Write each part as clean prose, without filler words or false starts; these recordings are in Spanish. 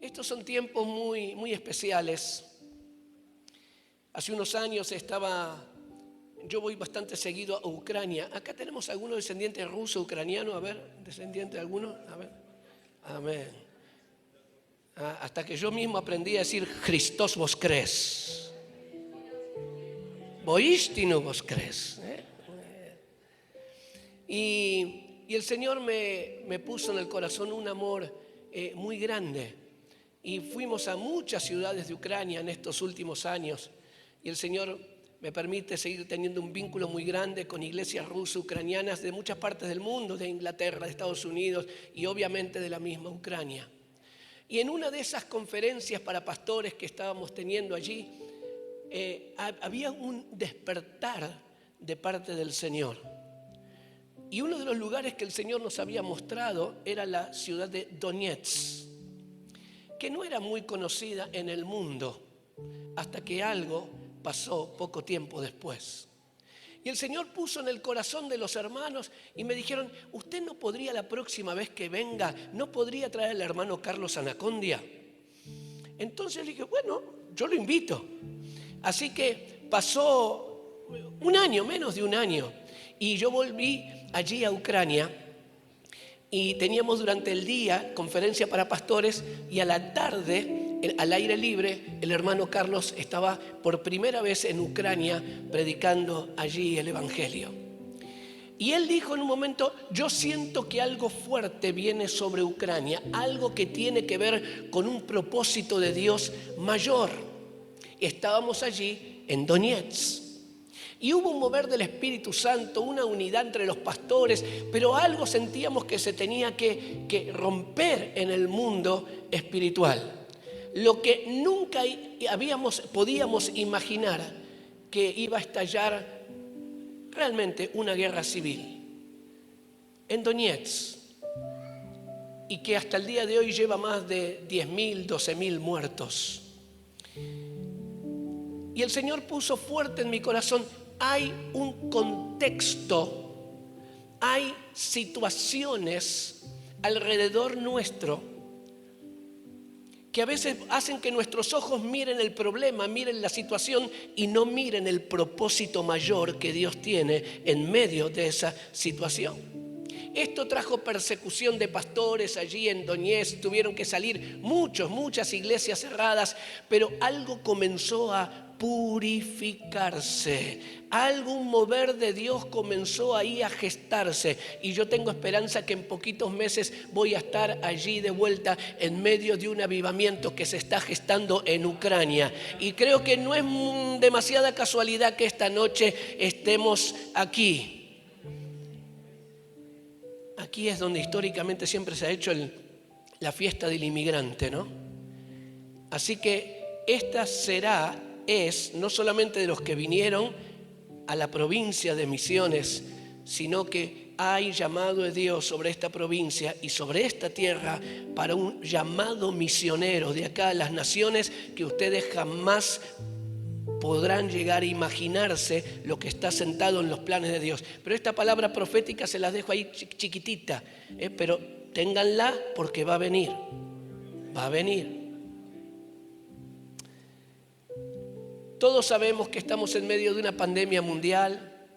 Estos son tiempos muy, muy especiales. Hace unos años yo voy bastante seguido a Ucrania. Acá tenemos algunos descendientes ruso, ucraniano, a ver, descendiente de alguno, a ver. Amén. Hasta que yo mismo aprendí a decir Christos voskres. Voistinu voskres. Y el Señor me puso en el corazón un amor muy grande. Y fuimos a muchas ciudades de Ucrania en estos últimos años. Y el Señor me permite seguir teniendo un vínculo muy grande con iglesias ruso-ucranianas de muchas partes del mundo, de Inglaterra, de Estados Unidos y obviamente de la misma Ucrania. Y en una de esas conferencias para pastores que estábamos teniendo allí, había un despertar de parte del Señor. Y uno de los lugares que el Señor nos había mostrado era la ciudad de Donetsk, que no era muy conocida en el mundo, hasta que algo pasó poco tiempo después. Y el Señor puso en el corazón de los hermanos y me dijeron, ¿usted no podría la próxima vez que venga, no podría traer al hermano Carlos Anacondia? Entonces le dije, bueno, yo lo invito. Así que pasó un año, menos de un año, y yo volví allí a Ucrania y teníamos durante el día conferencia para pastores y a la tarde, al aire libre, el hermano Carlos estaba por primera vez en Ucrania predicando allí el Evangelio. Y él dijo en un momento, yo siento que algo fuerte viene sobre Ucrania, algo que tiene que ver con un propósito de Dios mayor. Estábamos allí en Donetsk. Y hubo un mover del Espíritu Santo, una unidad entre los pastores, pero algo sentíamos que se tenía que romper en el mundo espiritual. Lo que nunca podíamos imaginar que iba a estallar realmente una guerra civil en Donetsk y que hasta el día de hoy lleva más de 10.000, 12.000 muertos. Y el Señor puso fuerte en mi corazón, hay un contexto, hay situaciones alrededor nuestro que a veces hacen que nuestros ojos miren el problema, miren la situación y no miren el propósito mayor que Dios tiene en medio de esa situación. Esto trajo persecución de pastores allí en Donetsk, tuvieron que salir muchas iglesias cerradas, pero algo comenzó a purificarse. Algún mover de Dios comenzó ahí a gestarse y yo tengo esperanza que en poquitos meses voy a estar allí de vuelta en medio de un avivamiento que se está gestando en Ucrania. Y creo que no es demasiada casualidad que esta noche estemos aquí. Aquí es donde históricamente siempre se ha hecho la fiesta del inmigrante, ¿no? Así que esta es no solamente de los que vinieron a la provincia de Misiones, sino que hay llamado de Dios sobre esta provincia y sobre esta tierra para un llamado misionero de acá a las naciones que ustedes jamás podrán llegar a imaginarse lo que está sentado en los planes de Dios. Pero esta palabra profética se las dejo ahí chiquitita, pero ténganla porque va a venir, va a venir. Todos sabemos que estamos en medio de una pandemia mundial.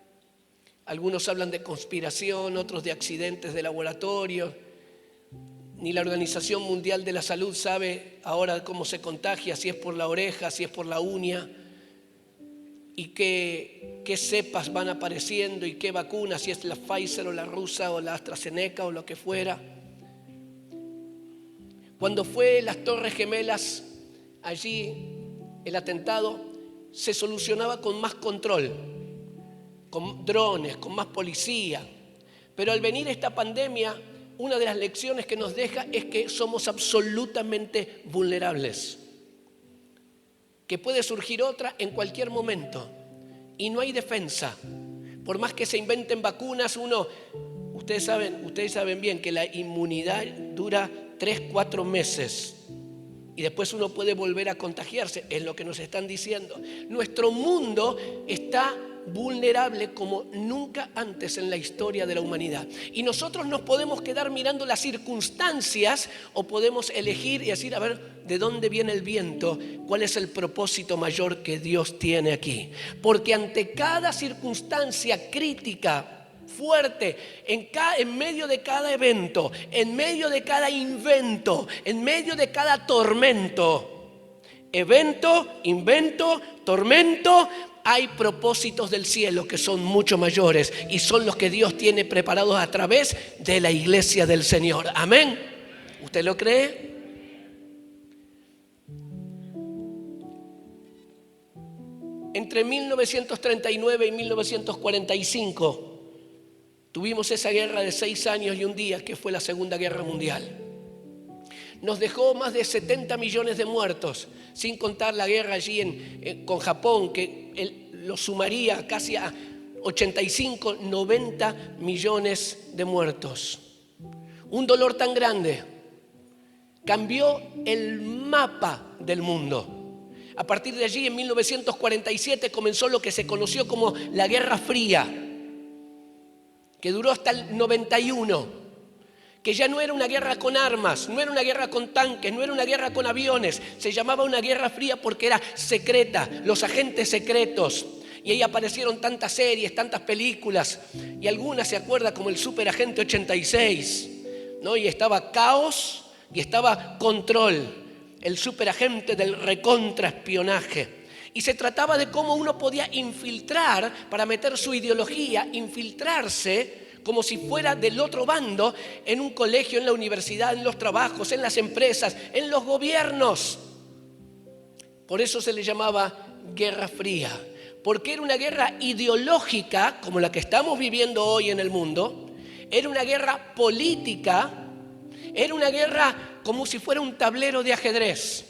Algunos hablan de conspiración, otros de accidentes de laboratorio. Ni la Organización Mundial de la Salud sabe ahora cómo se contagia, si es por la oreja, si es por la uña. Y qué cepas van apareciendo y qué vacunas, si es la Pfizer o la rusa o la AstraZeneca o lo que fuera. Cuando fue las Torres Gemelas, allí el atentado, se solucionaba con más control, con drones, con más policía. Pero al venir esta pandemia, una de las lecciones que nos deja es que somos absolutamente vulnerables. Que puede surgir otra en cualquier momento y no hay defensa. Por más que se inventen vacunas, ustedes saben bien que la inmunidad dura 3-4 meses. Y después uno puede volver a contagiarse, es lo que nos están diciendo. Nuestro mundo está vulnerable como nunca antes en la historia de la humanidad. Y nosotros nos podemos quedar mirando las circunstancias o podemos elegir y decir, a ver, ¿de dónde viene el viento? ¿Cuál es el propósito mayor que Dios tiene aquí? Porque ante cada circunstancia crítica, fuerte, en medio de cada evento, en medio de cada invento, en medio de cada tormento, invento, tormento, hay propósitos del cielo que son mucho mayores y son los que Dios tiene preparados a través de la iglesia del Señor. Amén. ¿Usted lo cree? Entre 1939 y 1945 tuvimos esa guerra de 6 años y un día que fue la Segunda Guerra Mundial. Nos dejó más de 70 millones de muertos, sin contar la guerra allí con Japón, que lo sumaría casi a 85, 90 millones de muertos. Un dolor tan grande cambió el mapa del mundo. A partir de allí, en 1947, comenzó lo que se conoció como la Guerra Fría, que duró hasta el 91. Que ya no era una guerra con armas, no era una guerra con tanques, no era una guerra con aviones. Se llamaba una guerra fría porque era secreta, los agentes secretos. Y ahí aparecieron tantas series, tantas películas. Y algunas se acuerdan como el Superagente 86, ¿no? Y estaba Caos y estaba Control, el superagente del recontraespionaje. Y se trataba de cómo uno podía infiltrar para meter su ideología, infiltrarse como si fuera del otro bando en un colegio, en la universidad, en los trabajos, en las empresas, en los gobiernos. Por eso se le llamaba Guerra Fría, porque era una guerra ideológica como la que estamos viviendo hoy en el mundo, era una guerra política, era una guerra como si fuera un tablero de ajedrez.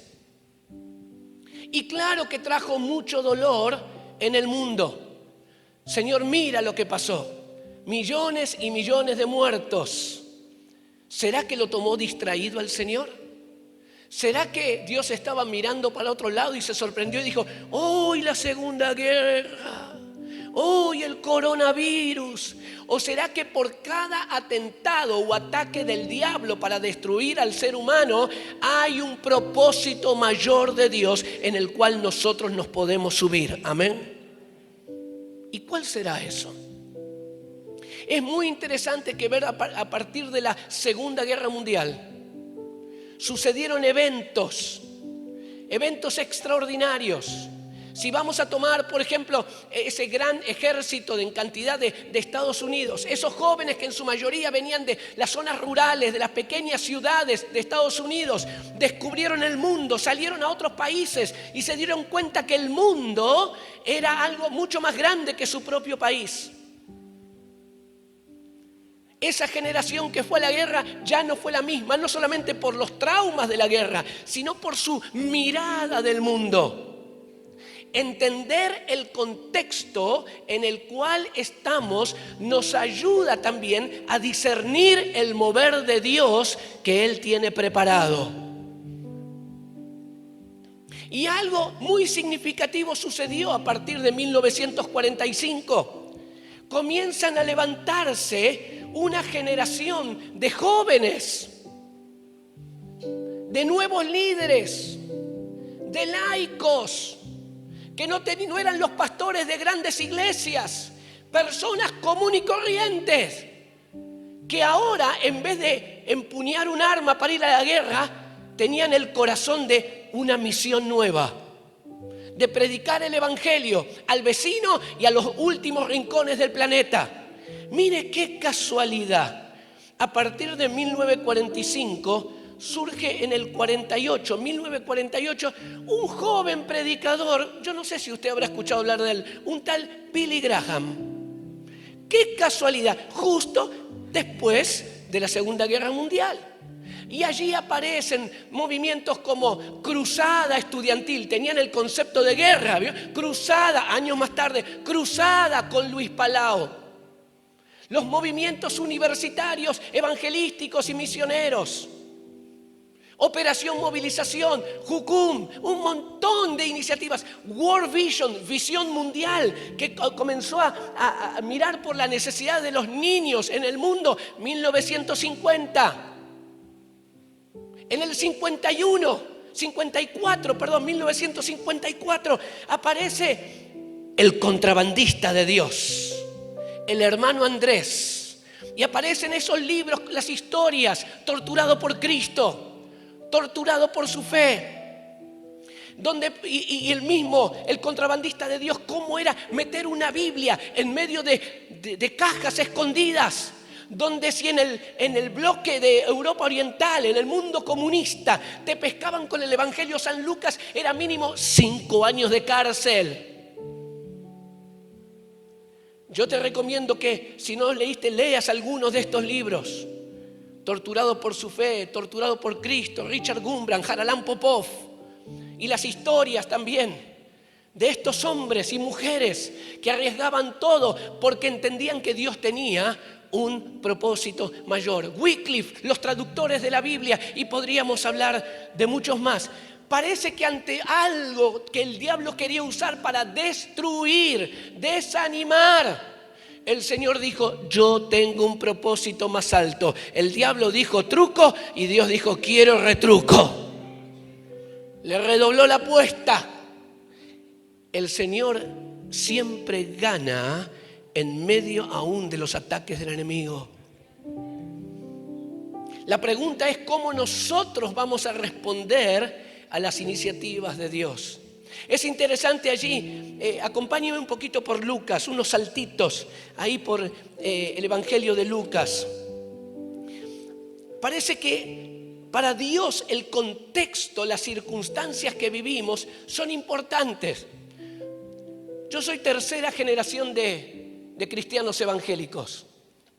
Y claro que trajo mucho dolor en el mundo. Señor, mira lo que pasó. Millones y millones de muertos. ¿Será que lo tomó distraído al Señor? ¿Será que Dios estaba mirando para otro lado y se sorprendió y dijo, ¡hoy la Segunda Guerra! ¡Hoy el coronavirus! ¿O será que por cada atentado o ataque del diablo para destruir al ser humano hay un propósito mayor de Dios en el cual nosotros nos podemos subir? Amén. ¿Y cuál será eso? Es muy interesante que ver a partir de la Segunda Guerra Mundial sucedieron eventos extraordinarios. Si vamos a tomar, por ejemplo, ese gran ejército en cantidad de Estados Unidos, esos jóvenes que en su mayoría venían de las zonas rurales, de las pequeñas ciudades de Estados Unidos, descubrieron el mundo, salieron a otros países y se dieron cuenta que el mundo era algo mucho más grande que su propio país. Esa generación que fue a la guerra ya no fue la misma, no solamente por los traumas de la guerra, sino por su mirada del mundo. Entender el contexto en el cual estamos nos ayuda también a discernir el mover de Dios que Él tiene preparado. Y algo muy significativo sucedió a partir de 1945. Comienzan a levantarse una generación de jóvenes, de nuevos líderes, de laicos, que no eran los pastores de grandes iglesias, personas comunes y corrientes, que ahora en vez de empuñar un arma para ir a la guerra, tenían el corazón de una misión nueva, de predicar el evangelio al vecino y a los últimos rincones del planeta. Mire qué casualidad. A partir de 1945 surge en el 1948, un joven predicador, yo no sé si usted habrá escuchado hablar de él, un tal Billy Graham. Qué casualidad, justo después de la Segunda Guerra Mundial. Y allí aparecen movimientos como Cruzada Estudiantil, tenían el concepto de guerra, ¿vio? Cruzada, años más tarde, Cruzada con Luis Palau. Los movimientos universitarios, evangelísticos y misioneros. Operación Movilización, Jucum, un montón de iniciativas. World Vision, visión mundial, que comenzó a mirar por la necesidad de los niños en el mundo, 1950. En el 1954, aparece el contrabandista de Dios, el hermano Andrés. Y aparecen esos libros, las historias, torturado por Cristo, torturado por su fe. Y el contrabandista de Dios, cómo era meter una Biblia en medio de cajas escondidas. Donde si en el bloque de Europa Oriental, en el mundo comunista, te pescaban con el Evangelio San Lucas, era mínimo 5 años de cárcel. Yo te recomiendo que, si no leíste, leas algunos de estos libros. Torturado por su fe, torturado por Cristo, Richard Gumbrand, Haralán Popov. Y las historias también de estos hombres y mujeres que arriesgaban todo porque entendían que Dios tenía un propósito mayor. Wycliffe, los traductores de la Biblia, y podríamos hablar de muchos más. Parece que ante algo que el diablo quería usar para destruir, desanimar, el Señor dijo: yo tengo un propósito más alto. El diablo dijo truco y Dios dijo: quiero retruco. Le redobló la apuesta. El Señor siempre gana en medio aún de los ataques del enemigo. La pregunta es cómo nosotros vamos a responder a las iniciativas de Dios. Es interesante allí, acompáñenme un poquito por Lucas, unos saltitos ahí por el Evangelio de Lucas. Parece que para Dios el contexto, las circunstancias que vivimos son importantes. Yo soy tercera generación de cristianos evangélicos.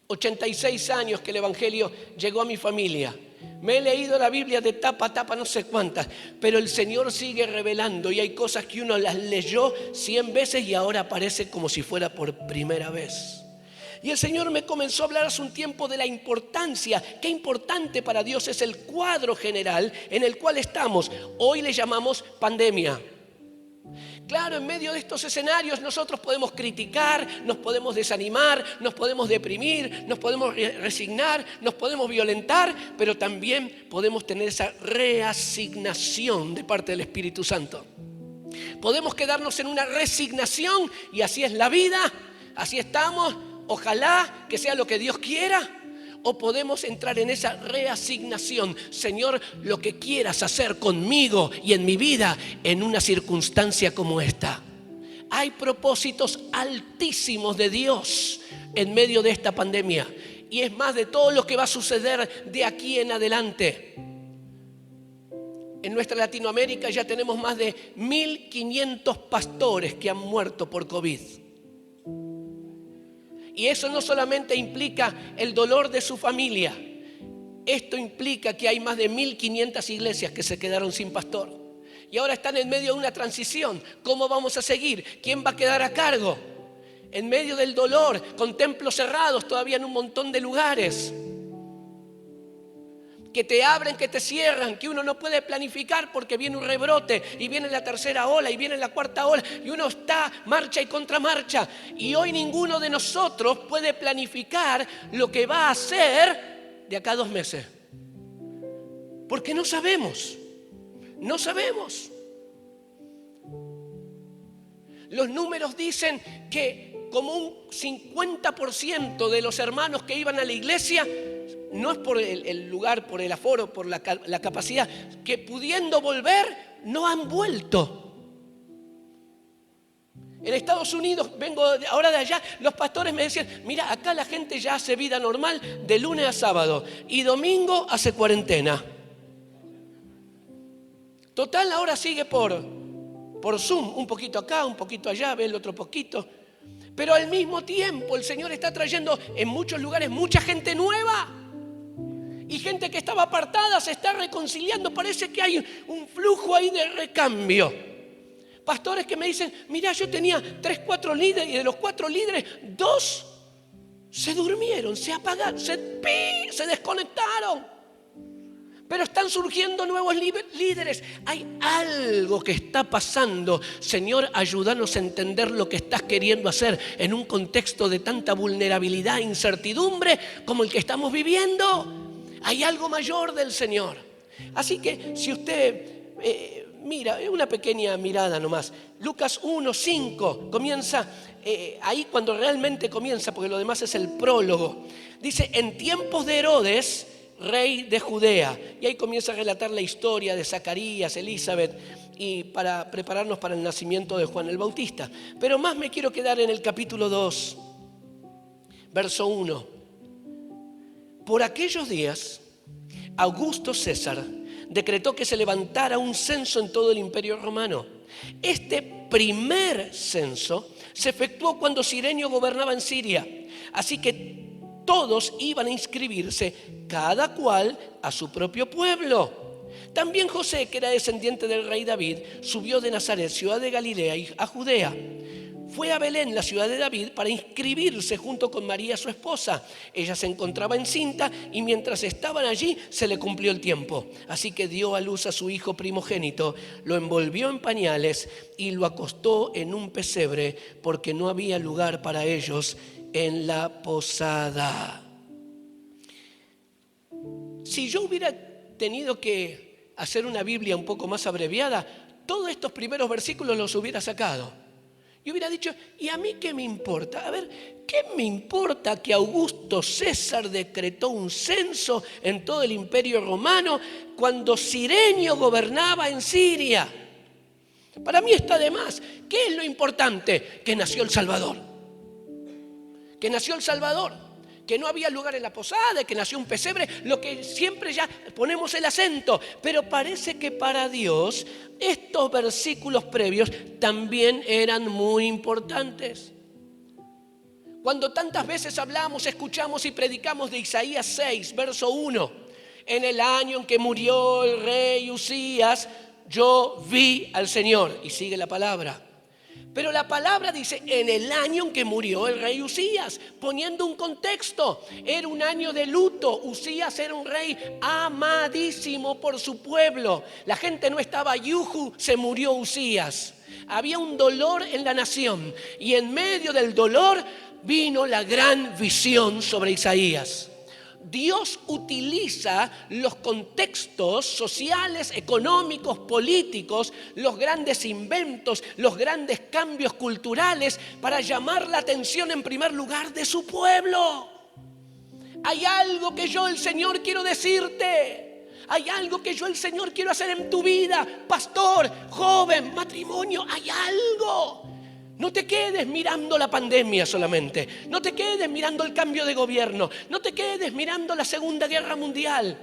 86 años que el Evangelio llegó a mi familia. Me he leído la Biblia de tapa a tapa, no sé cuántas, pero el Señor sigue revelando y hay cosas que uno las leyó 100 veces y ahora aparece como si fuera por primera vez. Y el Señor me comenzó a hablar hace un tiempo de la importancia, qué importante para Dios es el cuadro general en el cual estamos. Hoy le llamamos pandemia. Claro, en medio de estos escenarios nosotros podemos criticar, nos podemos desanimar, nos podemos deprimir, nos podemos resignar, nos podemos violentar, pero también podemos tener esa reasignación de parte del Espíritu Santo. Podemos quedarnos en una resignación y así es la vida, así estamos, ojalá que sea lo que Dios quiera. O podemos entrar en esa reasignación. Señor, lo que quieras hacer conmigo y en mi vida en una circunstancia como esta. Hay propósitos altísimos de Dios en medio de esta pandemia. Y es más de todo lo que va a suceder de aquí en adelante. En nuestra Latinoamérica ya tenemos más de 1.500 pastores que han muerto por COVID. Y eso no solamente implica el dolor de su familia, esto implica que hay más de 1.500 iglesias que se quedaron sin pastor. Y ahora están en medio de una transición. ¿Cómo vamos a seguir? ¿Quién va a quedar a cargo? En medio del dolor, con templos cerrados todavía en un montón de lugares. Que te abren, que te cierran, que uno no puede planificar porque viene un rebrote y viene la tercera ola y viene la cuarta ola y uno está marcha y contramarcha. Y hoy ninguno de nosotros puede planificar lo que va a hacer de acá a 2 meses. Porque no sabemos. Los números dicen que como un 50% de los hermanos que iban a la iglesia, no es por el lugar, por el aforo, por la capacidad, que pudiendo volver, no han vuelto. En Estados Unidos, vengo ahora de allá, los pastores me decían, mira, acá la gente ya hace vida normal de lunes a sábado y domingo hace cuarentena. Total, ahora sigue por Zoom, un poquito acá, un poquito allá, ve el otro poquito. Pero al mismo tiempo el Señor está trayendo en muchos lugares mucha gente nueva. Y gente que estaba apartada se está reconciliando. Parece que hay un flujo ahí de recambio. Pastores que me dicen, mira, yo tenía 3, 4 líderes y de los 4 líderes, 2 se durmieron, se apagaron, se desconectaron. pero están surgiendo nuevos líderes. Hay algo que está pasando. Señor, ayúdanos a entender lo que estás queriendo hacer en un contexto de tanta vulnerabilidad e incertidumbre como el que estamos viviendo. Hay algo mayor del Señor. Así que si usted mira, una pequeña mirada nomás. Lucas 1:5 comienza ahí cuando realmente comienza, porque lo demás es el prólogo. Dice, en tiempos de Herodes, rey de Judea. Y ahí comienza a relatar la historia de Zacarías, Elizabeth, y para prepararnos para el nacimiento de Juan el Bautista. Pero más me quiero quedar en el capítulo 2, verso 1. Por aquellos días, Augusto César decretó que se levantara un censo en todo el Imperio Romano. Este primer censo se efectuó cuando Cirenio gobernaba en Siria. Así que todos iban a inscribirse, cada cual a su propio pueblo. También José, que era descendiente del rey David, subió de Nazaret, ciudad de Galilea, a Judea. Fue a Belén, la ciudad de David, para inscribirse junto con María, su esposa. Ella se encontraba encinta y mientras estaban allí se le cumplió el tiempo. Así que dio a luz a su hijo primogénito, lo envolvió en pañales y lo acostó en un pesebre porque no había lugar para ellos en la posada. Si yo hubiera tenido que hacer una Biblia un poco más abreviada, todos estos primeros versículos los hubiera sacado. Y hubiera dicho, ¿y a mí qué me importa? A ver, ¿qué me importa que Augusto César decretó un censo en todo el Imperio Romano cuando Cirenio gobernaba en Siria? Para mí está de más. ¿Qué es lo importante? Que nació el Salvador. Que nació el Salvador, que no había lugar en la posada, que nació un pesebre, lo que siempre ya ponemos el acento. Pero parece que para Dios estos versículos previos también eran muy importantes. Cuando tantas veces hablamos, escuchamos y predicamos de Isaías 6, verso 1, en el año en que murió el rey Usías, yo vi al Señor. Y sigue la palabra. Pero la palabra dice, en el año en que murió el rey Usías, poniendo un contexto. Era un año de luto. Usías era un rey amadísimo por su pueblo. La gente no estaba yuju, se murió Usías. Había un dolor en la nación. Y en medio del dolor vino la gran visión sobre Isaías. Dios utiliza los contextos sociales, económicos, políticos, los grandes inventos, los grandes cambios culturales para llamar la atención en primer lugar de su pueblo. Hay algo que yo, el Señor, quiero decirte. Hay algo que yo, el Señor, quiero hacer en tu vida. Pastor, joven, matrimonio, hay algo. No te quedes mirando la pandemia solamente. No te quedes mirando el cambio de gobierno. No te quedes mirando la Segunda Guerra Mundial.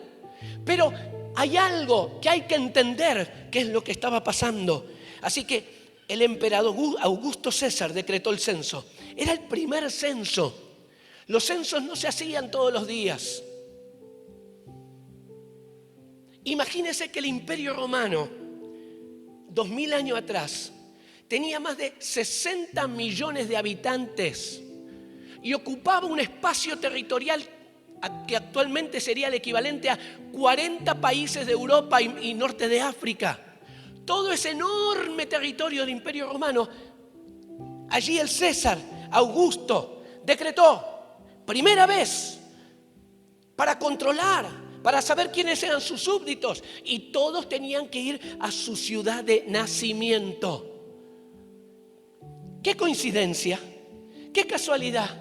Pero hay algo que hay que entender qué es lo que estaba pasando. Así que el emperador Augusto César decretó el censo. Era el primer censo. Los censos no se hacían todos los días. Imagínense que el Imperio Romano, 2000 años atrás, tenía más de 60 millones de habitantes y ocupaba un espacio territorial que actualmente sería el equivalente a 40 países de Europa y norte de África. Todo ese enorme territorio del Imperio Romano, allí el César Augusto decretó, primera vez, para controlar, para saber quiénes eran sus súbditos, y todos tenían que ir a su ciudad de nacimiento. ¡Qué coincidencia! ¡Qué casualidad!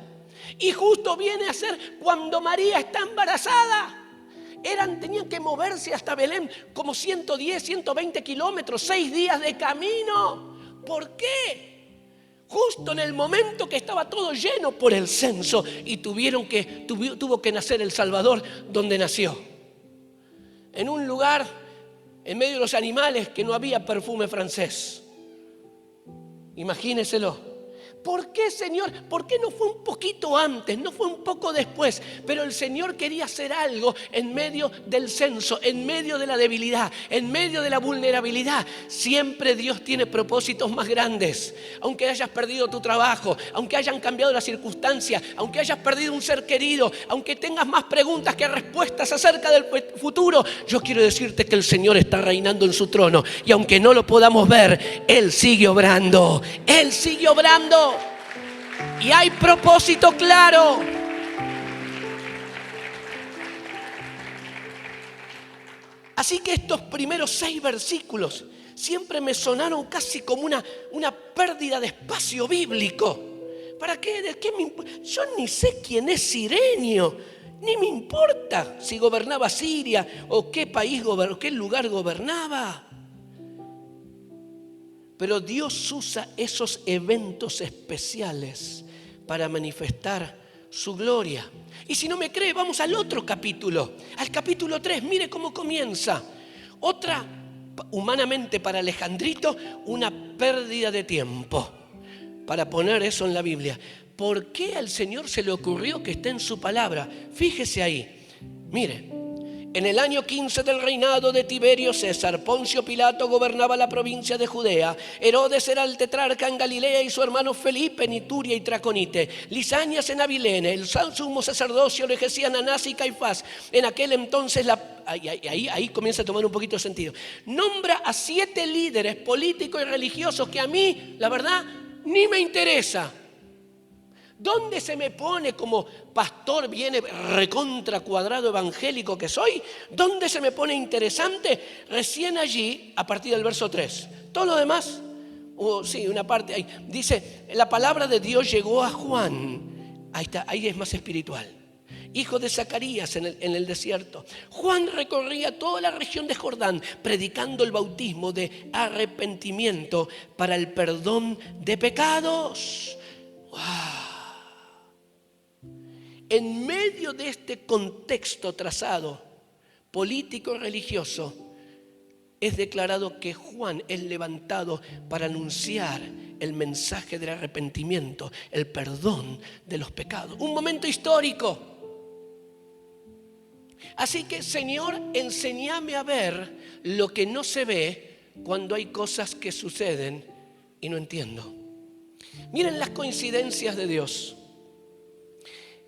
Y justo viene a ser cuando María está embarazada. Tenían que moverse hasta Belén como 110, 120 kilómetros, 6 días de camino. ¿Por qué? Justo en el momento que estaba todo lleno por el censo y tuvo que nacer el Salvador donde nació. En un lugar, en medio de los animales, que no había perfume francés. Imagíneselo. ¿por qué, Señor? ¿Por qué no fue un poquito antes? No fue un poco después. Pero el Señor quería hacer algo en medio del censo, en medio de la debilidad, en medio de la vulnerabilidad. Siempre Dios tiene propósitos más grandes. Aunque hayas perdido tu trabajo, aunque hayan cambiado las circunstancias, aunque hayas perdido un ser querido, aunque tengas más preguntas que respuestas acerca del futuro, yo quiero decirte que el Señor está reinando en su trono. Y aunque no lo podamos ver, Él sigue obrando. Él sigue obrando. Y hay propósito claro. Así que estos primeros 6 versículos siempre me sonaron casi como una pérdida de espacio bíblico. ¿Para qué? ¿De qué yo ni sé quién es Cirenio, ni me importa si gobernaba Siria o qué país qué lugar gobernaba. Pero Dios usa esos eventos especiales para manifestar su gloria. Y si no me cree, vamos al otro capítulo, al capítulo 3. Mire cómo comienza. Otra, humanamente para Alejandrito, una pérdida de tiempo para poner eso en la Biblia. ¿Por qué al Señor se le ocurrió que esté en su palabra? Fíjese ahí. Mire. En el año 15 del reinado de Tiberio César, Poncio Pilato gobernaba la provincia de Judea. Herodes era el tetrarca en Galilea y su hermano Felipe en Ituria y Traconite. Lisanias en Abilene, el sumo sacerdocio elegían Anás y Caifás. En aquel entonces, ahí comienza a tomar un poquito de sentido. Nombra a 7 líderes políticos y religiosos que a mí, la verdad, ni me interesa. ¿Dónde se me pone como pastor viene recontra cuadrado evangélico que soy? ¿Dónde se me pone interesante? Recién allí, a partir del verso 3. Todo lo demás, sí, una parte ahí. Dice, la palabra de Dios llegó a Juan. Ahí está, ahí es más espiritual. Hijo de Zacarías en el desierto. Juan recorría toda la región de Jordán predicando el bautismo de arrepentimiento para el perdón de pecados. ¡Wow! En medio de este contexto trazado, político y religioso, es declarado que Juan es levantado para anunciar el mensaje del arrepentimiento, el perdón de los pecados. Un momento histórico. Así que, Señor, enséñame a ver lo que no se ve cuando hay cosas que suceden y no entiendo. Miren las coincidencias de Dios.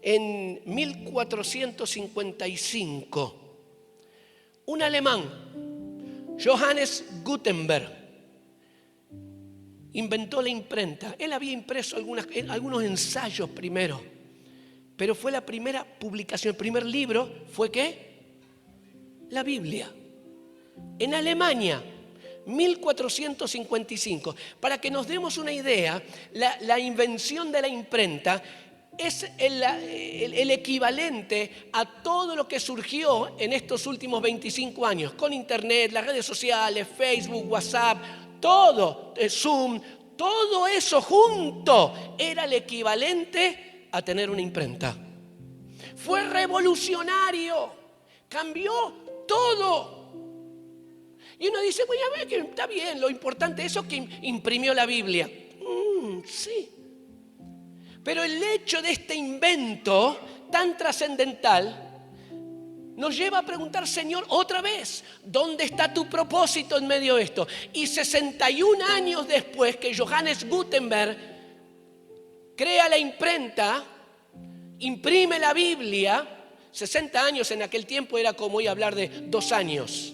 En 1455, un alemán, Johannes Gutenberg, inventó la imprenta. Él había impreso algunos ensayos primero, pero fue la primera publicación, el primer libro fue ¿qué? La Biblia. En Alemania, 1455. Para que nos demos una idea, la invención de la imprenta es el equivalente a todo lo que surgió en estos últimos 25 años, con internet, las redes sociales, Facebook, WhatsApp, todo, Zoom, todo eso junto era el equivalente a tener una imprenta. Fue revolucionario, cambió todo. Y uno dice, bueno, ya ve que está bien, lo importante es eso que imprimió la Biblia. Sí. Pero el hecho de este invento tan trascendental nos lleva a preguntar, Señor, otra vez, ¿dónde está tu propósito en medio de esto? Y 61 años después que Johannes Gutenberg crea la imprenta, imprime la Biblia, 60 años en aquel tiempo era como hoy hablar de 2 años.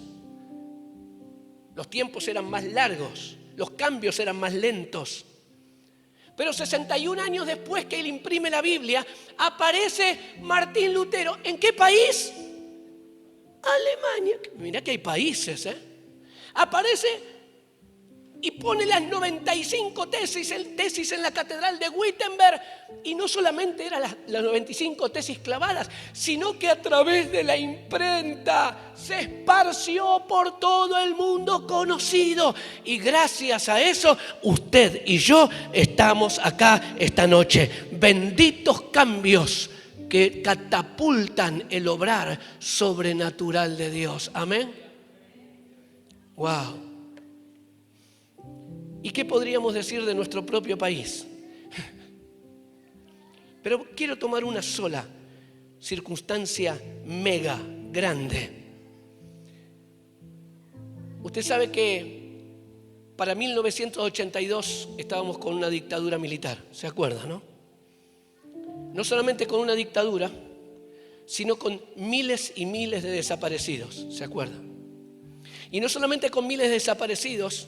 Los tiempos eran más largos, los cambios eran más lentos. Pero 61 años después que él imprime la Biblia, aparece Martín Lutero. ¿En qué país? Alemania. Mirá que hay países, Aparece y pone las 95 tesis en la catedral de Wittenberg. Y no solamente eran las 95 tesis clavadas, sino que a través de la imprenta se esparció por todo el mundo conocido. Y gracias a eso, usted y yo estamos acá esta noche. Benditos cambios que catapultan el obrar sobrenatural de Dios. Amén. Wow. ¿Y qué podríamos decir de nuestro propio país? Pero quiero tomar una sola circunstancia mega, grande. Usted sabe que para 1982 estábamos con una dictadura militar, ¿se acuerda, no? No solamente con una dictadura, sino con miles y miles de desaparecidos, ¿se acuerda? Y no solamente con miles de desaparecidos,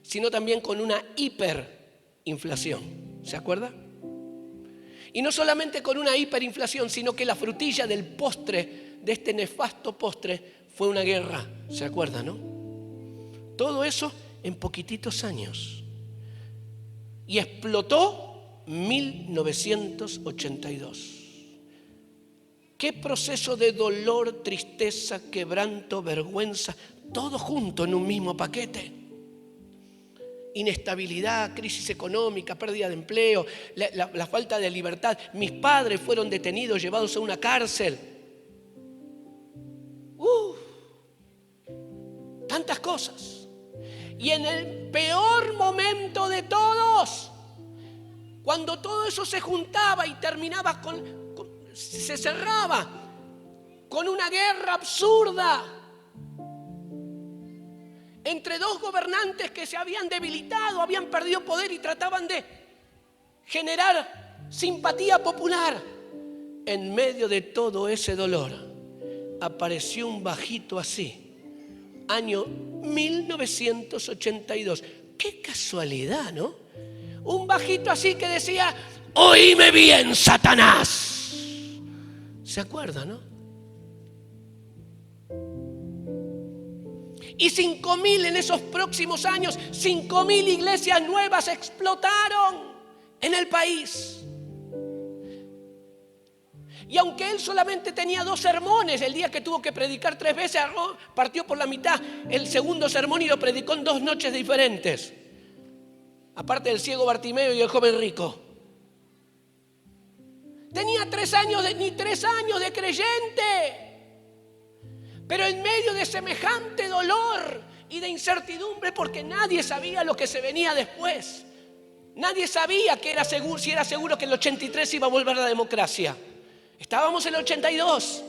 sino también con una hiperinflación, ¿se acuerda? Y no solamente con una hiperinflación, sino que la frutilla del postre, de este nefasto postre, fue una guerra, ¿se acuerda, no? Todo eso en poquititos años. Y explotó 1982. Qué proceso de dolor, tristeza, quebranto, vergüenza, todo junto en un mismo paquete. Inestabilidad, crisis económica, pérdida de empleo, la falta de libertad. Mis padres fueron detenidos, llevados a una cárcel. Tantas cosas. Y en el peor momento de todos, cuando todo eso se juntaba y terminaba se cerraba con una guerra absurda entre dos gobernantes que se habían debilitado, habían perdido poder y trataban de generar simpatía popular. En medio de todo ese dolor apareció un bajito así, año 1982. Qué casualidad, ¿no? Un bajito así que decía: oíme bien, Satanás. ¿Se acuerda, no? Y 5.000 en esos próximos años, 5.000 iglesias nuevas explotaron en el país. Y aunque él solamente tenía 2 sermones, el día que tuvo que predicar 3 veces, partió por la mitad el segundo sermón y lo predicó en 2 noches diferentes. Aparte del ciego Bartimeo y el joven rico. Tenía 3 años de creyente. Pero en medio de semejante dolor y de incertidumbre, porque nadie sabía lo que se venía después. Nadie sabía que era seguro, si era seguro que el 83 iba a volver la democracia. Estábamos en el 82.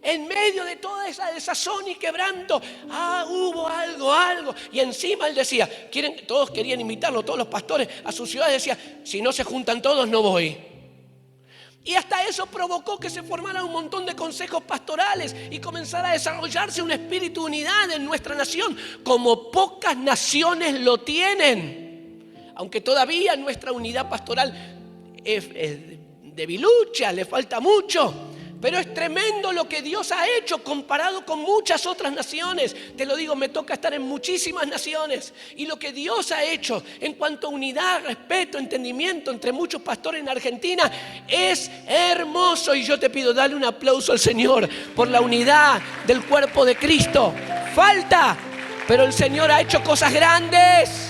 En medio de toda esa desazón y quebranto, hubo algo. Y encima él decía, todos querían invitarlo, todos los pastores a su ciudad, decía: si no se juntan todos, no voy. Y hasta eso provocó que se formaran un montón de consejos pastorales y comenzara a desarrollarse un espíritu de unidad en nuestra nación, como pocas naciones lo tienen. Aunque todavía nuestra unidad pastoral es debilucha, le falta mucho. Pero es tremendo lo que Dios ha hecho comparado con muchas otras naciones. Te lo digo, me toca estar en muchísimas naciones. Y lo que Dios ha hecho en cuanto a unidad, respeto, entendimiento entre muchos pastores en Argentina es hermoso. Y yo te pido, dale un aplauso al Señor por la unidad del cuerpo de Cristo. Falta, pero el Señor ha hecho cosas grandes.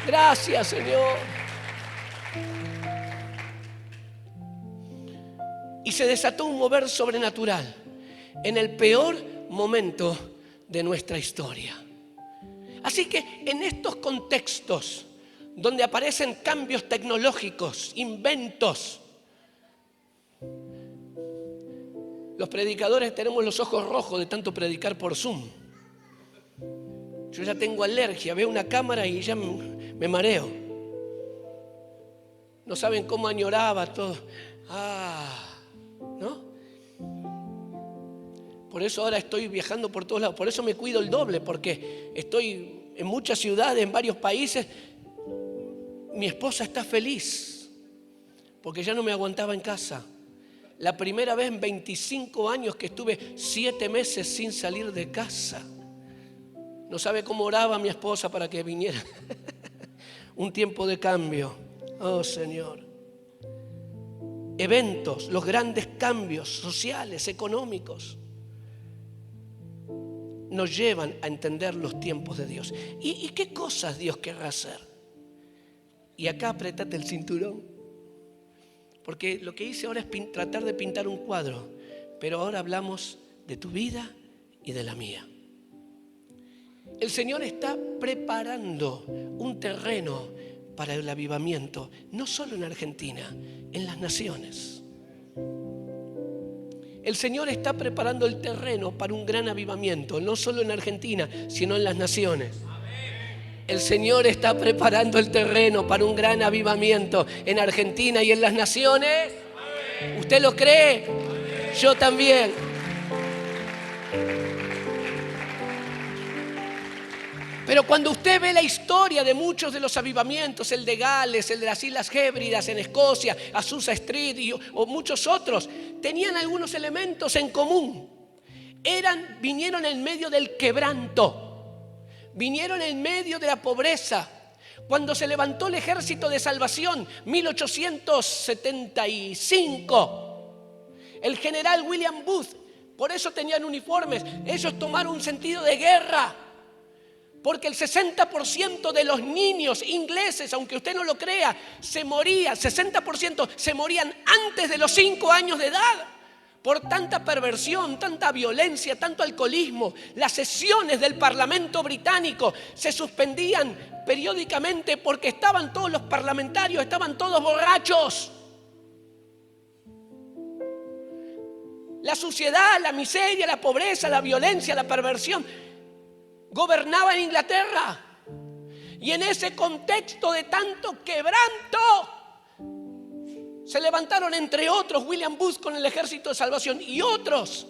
Gracias, Señor. Y se desató un mover sobrenatural en el peor momento de nuestra historia. Así que en estos contextos donde aparecen cambios tecnológicos, inventos, los predicadores tenemos los ojos rojos de tanto predicar por Zoom. Yo ya tengo alergia, veo una cámara y ya me mareo. No saben cómo añoraba todo. ¿No? Por eso ahora estoy viajando por todos lados. Por eso me cuido el doble, porque estoy en muchas ciudades, en varios países. Mi esposa está feliz porque ya no me aguantaba en casa. La primera vez en 25 años que estuve 7 meses sin salir de casa. No sabe cómo oraba mi esposa para que viniera. Un tiempo de cambio. Oh, Señor. Eventos, los grandes cambios sociales, económicos, nos llevan a entender los tiempos de Dios. ¿Y qué cosas Dios querrá hacer? Y acá apretate el cinturón, porque lo que hice ahora es tratar de pintar un cuadro, pero ahora hablamos de tu vida y de la mía. El Señor está preparando un terreno para el avivamiento, no solo en Argentina, en las naciones. El Señor está preparando el terreno para un gran avivamiento, no solo en Argentina, sino en las naciones. El Señor está preparando el terreno para un gran avivamiento en Argentina y en las naciones. ¿Usted lo cree? Yo también. Pero cuando usted ve la historia de muchos de los avivamientos, el de Gales, el de las Islas Hébridas en Escocia, Azusa Street o muchos otros, tenían algunos elementos en común. Vinieron en medio del quebranto. Vinieron en medio de la pobreza. Cuando se levantó el Ejército de Salvación, 1875, el general William Booth, por eso tenían uniformes, ellos tomaron un sentido de guerra, porque el 60% de los niños ingleses, aunque usted no lo crea, 60% se morían antes de los 5 años de edad. Por tanta perversión, tanta violencia, tanto alcoholismo. Las sesiones del Parlamento británico se suspendían periódicamente porque estaban todos los parlamentarios, estaban todos borrachos. La suciedad, la miseria, la pobreza, la violencia, la perversión gobernaba en Inglaterra. Y en ese contexto de tanto quebranto, se levantaron entre otros William Booth con el Ejército de Salvación y otros.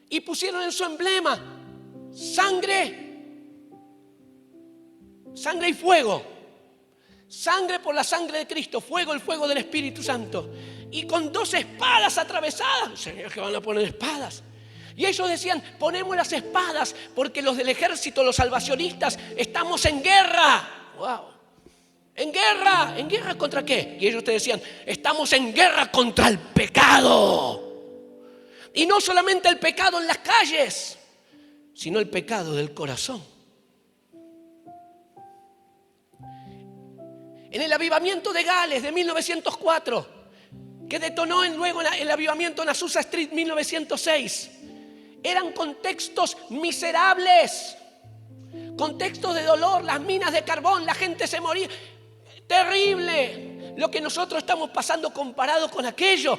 Y pusieron en su emblema sangre y fuego. Sangre por la sangre de Cristo, fuego el fuego del Espíritu Santo. Y con 2 espadas atravesadas. Señor, que van a poner espadas. Y ellos decían, ponemos las espadas porque los del ejército, los salvacionistas, estamos en guerra. ¡Wow! ¿En guerra? ¿En guerra contra qué? Y ellos te decían, estamos en guerra contra el pecado. Y no solamente el pecado en las calles, sino el pecado del corazón. En el avivamiento de Gales de 1904, que detonó luego el avivamiento en Azusa Street 1906, eran contextos miserables, contextos de dolor, las minas de carbón, la gente se moría. Terrible lo que nosotros estamos pasando comparado con aquello.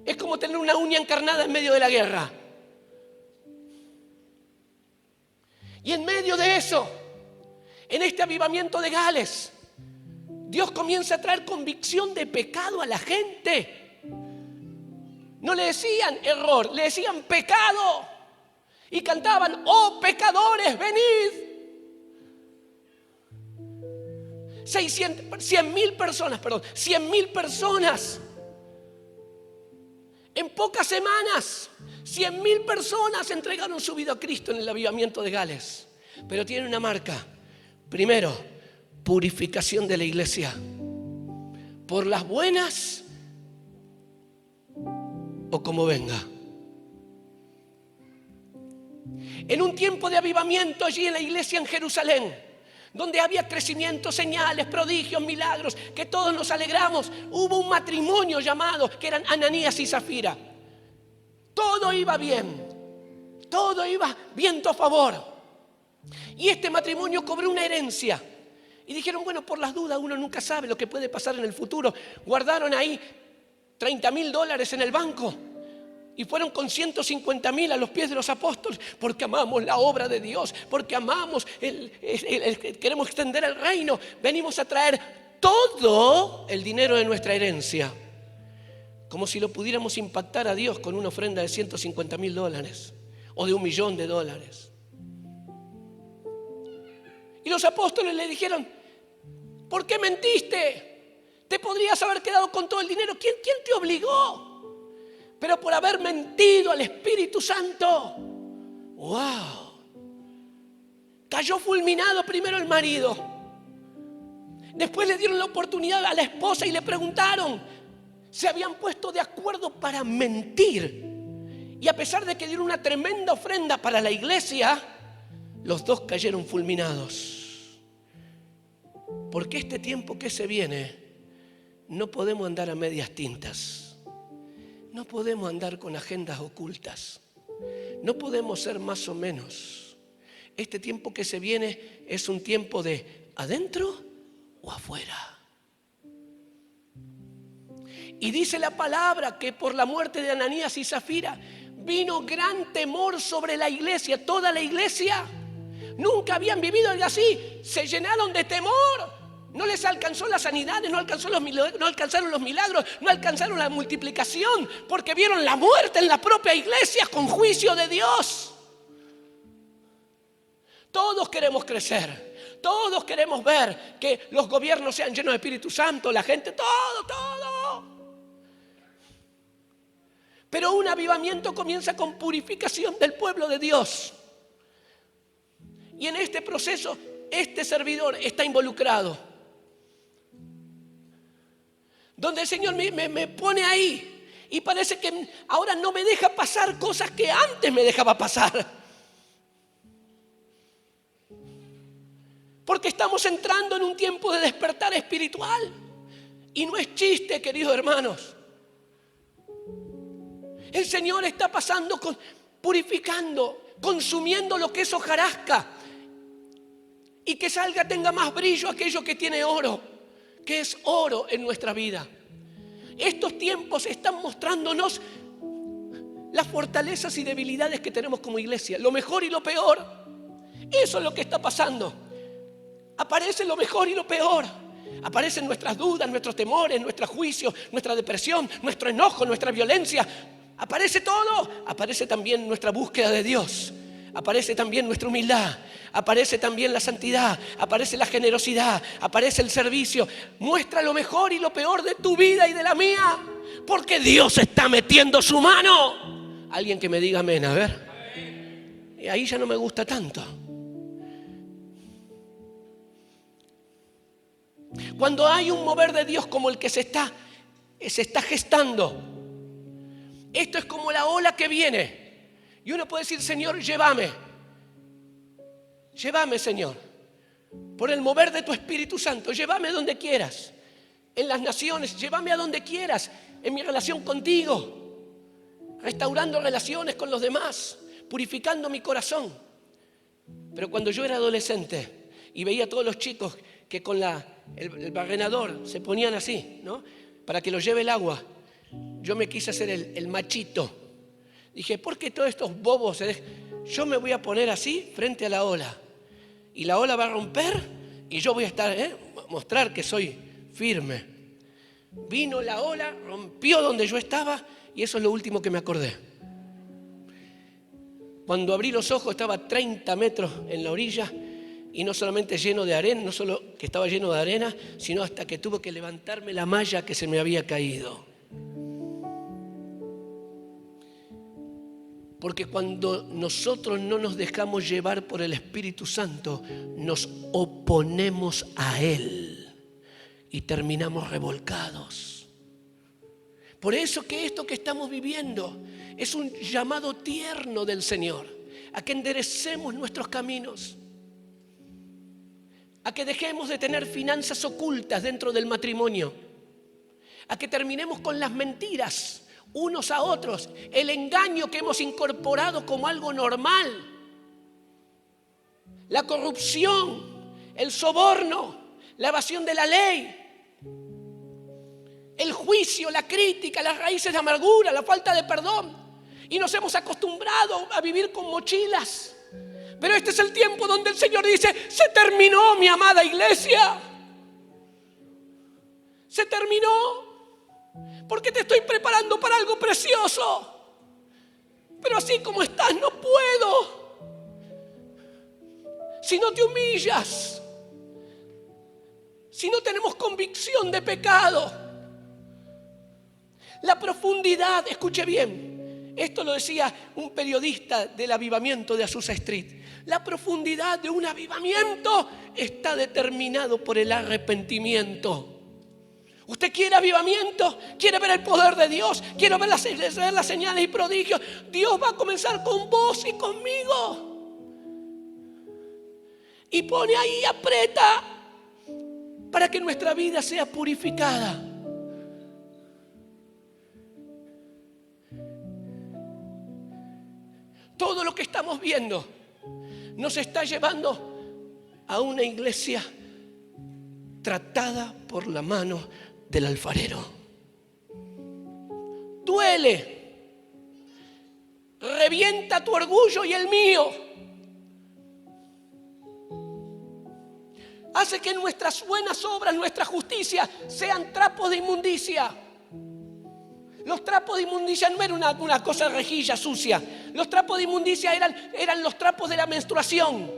Es como tener una uña encarnada en medio de la guerra. Y en medio de eso, en este avivamiento de Gales, Dios comienza a traer convicción de pecado a la gente. No le decían error, le decían pecado. Y cantaban, oh pecadores, venid. 100.000 personas. En pocas semanas, 100.000 personas entregaron su vida a Cristo en el avivamiento de Gales. Pero tiene una marca. Primero, purificación de la iglesia. Por las buenas o como venga. En un tiempo de avivamiento allí en la iglesia en Jerusalén, donde había crecimiento, señales, prodigios, milagros, que todos nos alegramos, hubo un matrimonio llamado, que eran Ananías y Zafira. Todo iba bien, todo iba viento a favor. Y este matrimonio cobró una herencia. Y dijeron, bueno, por las dudas, uno nunca sabe lo que puede pasar en el futuro. Guardaron ahí $30,000 en el banco. Y fueron con 150,000 a los pies de los apóstoles, porque amamos la obra de Dios, porque amamos, queremos extender el reino. Venimos a traer todo el dinero de nuestra herencia, como si lo pudiéramos impactar a Dios con una ofrenda de $150,000 o de $1,000,000. Y los apóstoles le dijeron, ¿por qué mentiste? Te podrías haber quedado con todo el dinero. ¿Quién te obligó? Pero por haber mentido al Espíritu Santo. ¡Wow! Cayó fulminado primero el marido. Después le dieron la oportunidad a la esposa y le preguntaron. Se habían puesto de acuerdo para mentir. Y a pesar de que dieron una tremenda ofrenda para la iglesia, los dos cayeron fulminados. Porque este tiempo que se viene, no podemos andar a medias tintas. No podemos andar con agendas ocultas. No podemos ser más o menos. Este tiempo que se viene es un tiempo de adentro o afuera. Y dice la palabra que por la muerte de Ananías y Zafira vino gran temor sobre la iglesia, toda la iglesia. Nunca habían vivido algo así. Se llenaron de temor. No les alcanzó las sanidades, no alcanzaron los milagros, no alcanzaron la multiplicación, porque vieron la muerte en la propia iglesia con juicio de Dios. Todos queremos crecer, todos queremos ver que los gobiernos sean llenos de Espíritu Santo, la gente, todo. Pero un avivamiento comienza con purificación del pueblo de Dios. Y en este proceso, este servidor está involucrado. Donde el Señor me pone ahí. Y parece que ahora no me deja pasar cosas que antes me dejaba pasar. Porque estamos entrando en un tiempo de despertar espiritual. Y no es chiste, queridos hermanos. El Señor está pasando, purificando, consumiendo lo que es hojarasca. Y que salga, tenga más brillo aquello que tiene oro, que es oro en nuestra vida. Estos tiempos están mostrándonos las fortalezas y debilidades que tenemos como iglesia, lo mejor y lo peor. Eso es lo que está pasando. Aparece lo mejor y lo peor. Aparecen nuestras dudas, nuestros temores, nuestros juicios, nuestra depresión, nuestro enojo, nuestra violencia. Aparece todo. Aparece también nuestra búsqueda de Dios. Aparece también nuestra humildad. Aparece también la santidad. Aparece la generosidad. Aparece el servicio. Muestra lo mejor y lo peor de tu vida y de la mía. Porque Dios está metiendo su mano. Alguien que me diga amén, a ver. Y ahí ya no me gusta tanto. Cuando hay un mover de Dios como el que se está gestando, esto es como la ola que viene. Y uno puede decir, Señor, llévame, Señor, por el mover de tu Espíritu Santo, llévame donde quieras, en las naciones, llévame a donde quieras, en mi relación contigo, restaurando relaciones con los demás, purificando mi corazón. Pero cuando yo era adolescente y veía a todos los chicos que con el barrenador se ponían así, ¿no?, para que los lleve el agua, yo me quise hacer el machito. Dije, ¿por qué todos estos bobos se dejan? Yo me voy a poner así frente a la ola. Y la ola va a romper y yo voy a estar, mostrar que soy firme. Vino la ola, rompió donde yo estaba y eso es lo último que me acordé. Cuando abrí los ojos estaba a 30 metros en la orilla y no solamente lleno de arena, no solo que estaba lleno de arena, sino hasta que tuve que levantarme la malla que se me había caído. Porque cuando nosotros no nos dejamos llevar por el Espíritu Santo, nos oponemos a Él y terminamos revolcados. Por eso que esto que estamos viviendo es un llamado tierno del Señor, a que enderecemos nuestros caminos, a que dejemos de tener finanzas ocultas dentro del matrimonio, a que terminemos con las mentiras unos a otros, el engaño que hemos incorporado como algo normal, la corrupción, el soborno, la evasión de la ley, el juicio, la crítica, las raíces de amargura, la falta de perdón. Y nos hemos acostumbrado a vivir con mochilas. Pero este es el tiempo donde el Señor dice, se terminó, mi amada iglesia. Se terminó. Porque te estoy preparando para algo precioso. Pero así como estás no puedo. Si no te humillas, si no tenemos convicción de pecado, la profundidad, escuche bien, esto lo decía un periodista del avivamiento de Azusa Street, la profundidad de un avivamiento está determinado por el arrepentimiento. ¿Usted quiere avivamiento? ¿Quiere ver el poder de Dios? ¿Quiere ver las señales y prodigios? Dios va a comenzar con vos y conmigo. Y pone ahí, aprieta, para que nuestra vida sea purificada. Todo lo que estamos viendo nos está llevando a una iglesia tratada por la mano del alfarero. Duele, revienta tu orgullo y el mío. Hace que nuestras buenas obras, nuestra justicia, sean trapos de inmundicia. Los trapos de inmundicia no eran una cosa rejilla, sucia. Los trapos de inmundicia eran los trapos de la menstruación.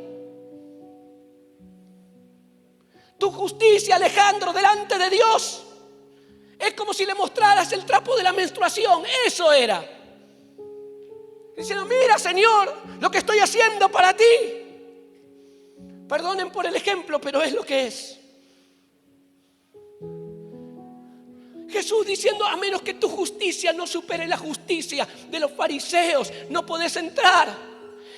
Tu justicia, Alejandro, delante de Dios, es como si le mostraras el trapo de la menstruación. Eso era. Diciendo, mira, Señor, lo que estoy haciendo para ti. Perdonen por el ejemplo, pero es lo que es. Jesús diciendo, a menos que tu justicia no supere la justicia de los fariseos, no podés entrar.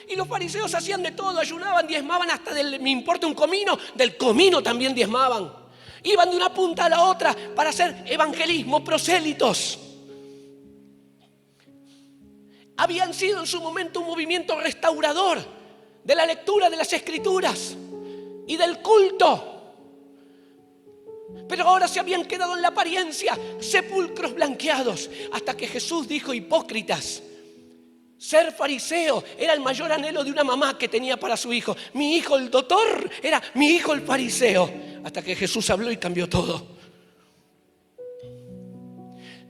Y los fariseos hacían de todo, ayunaban, diezmaban, hasta me importa un comino, del comino también diezmaban. Iban de una punta a la otra para hacer evangelismo, prosélitos. Habían sido en su momento un movimiento restaurador de la lectura de las Escrituras y del culto. Pero ahora se habían quedado en la apariencia, sepulcros blanqueados, hasta que Jesús dijo, hipócritas, ser fariseo era el mayor anhelo de una mamá que tenía para su hijo. Mi hijo el doctor era mi hijo el fariseo. Hasta que Jesús habló y cambió todo.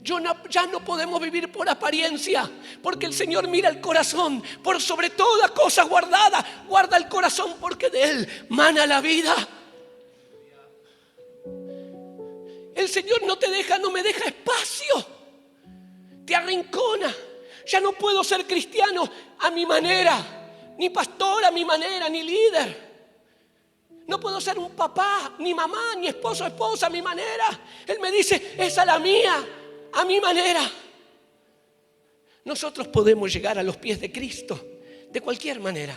Ya no podemos vivir por apariencia, porque el Señor mira el corazón. Por sobre toda cosa guardada, guarda el corazón, porque de él mana la vida. El Señor no me deja espacio. Te arrincona. Ya no puedo ser cristiano a mi manera, ni pastor a mi manera, ni líder. No puedo ser un papá, ni mamá, ni esposo o esposa a mi manera. Él me dice, esa es la mía, a mi manera. Nosotros podemos llegar a los pies de Cristo de cualquier manera.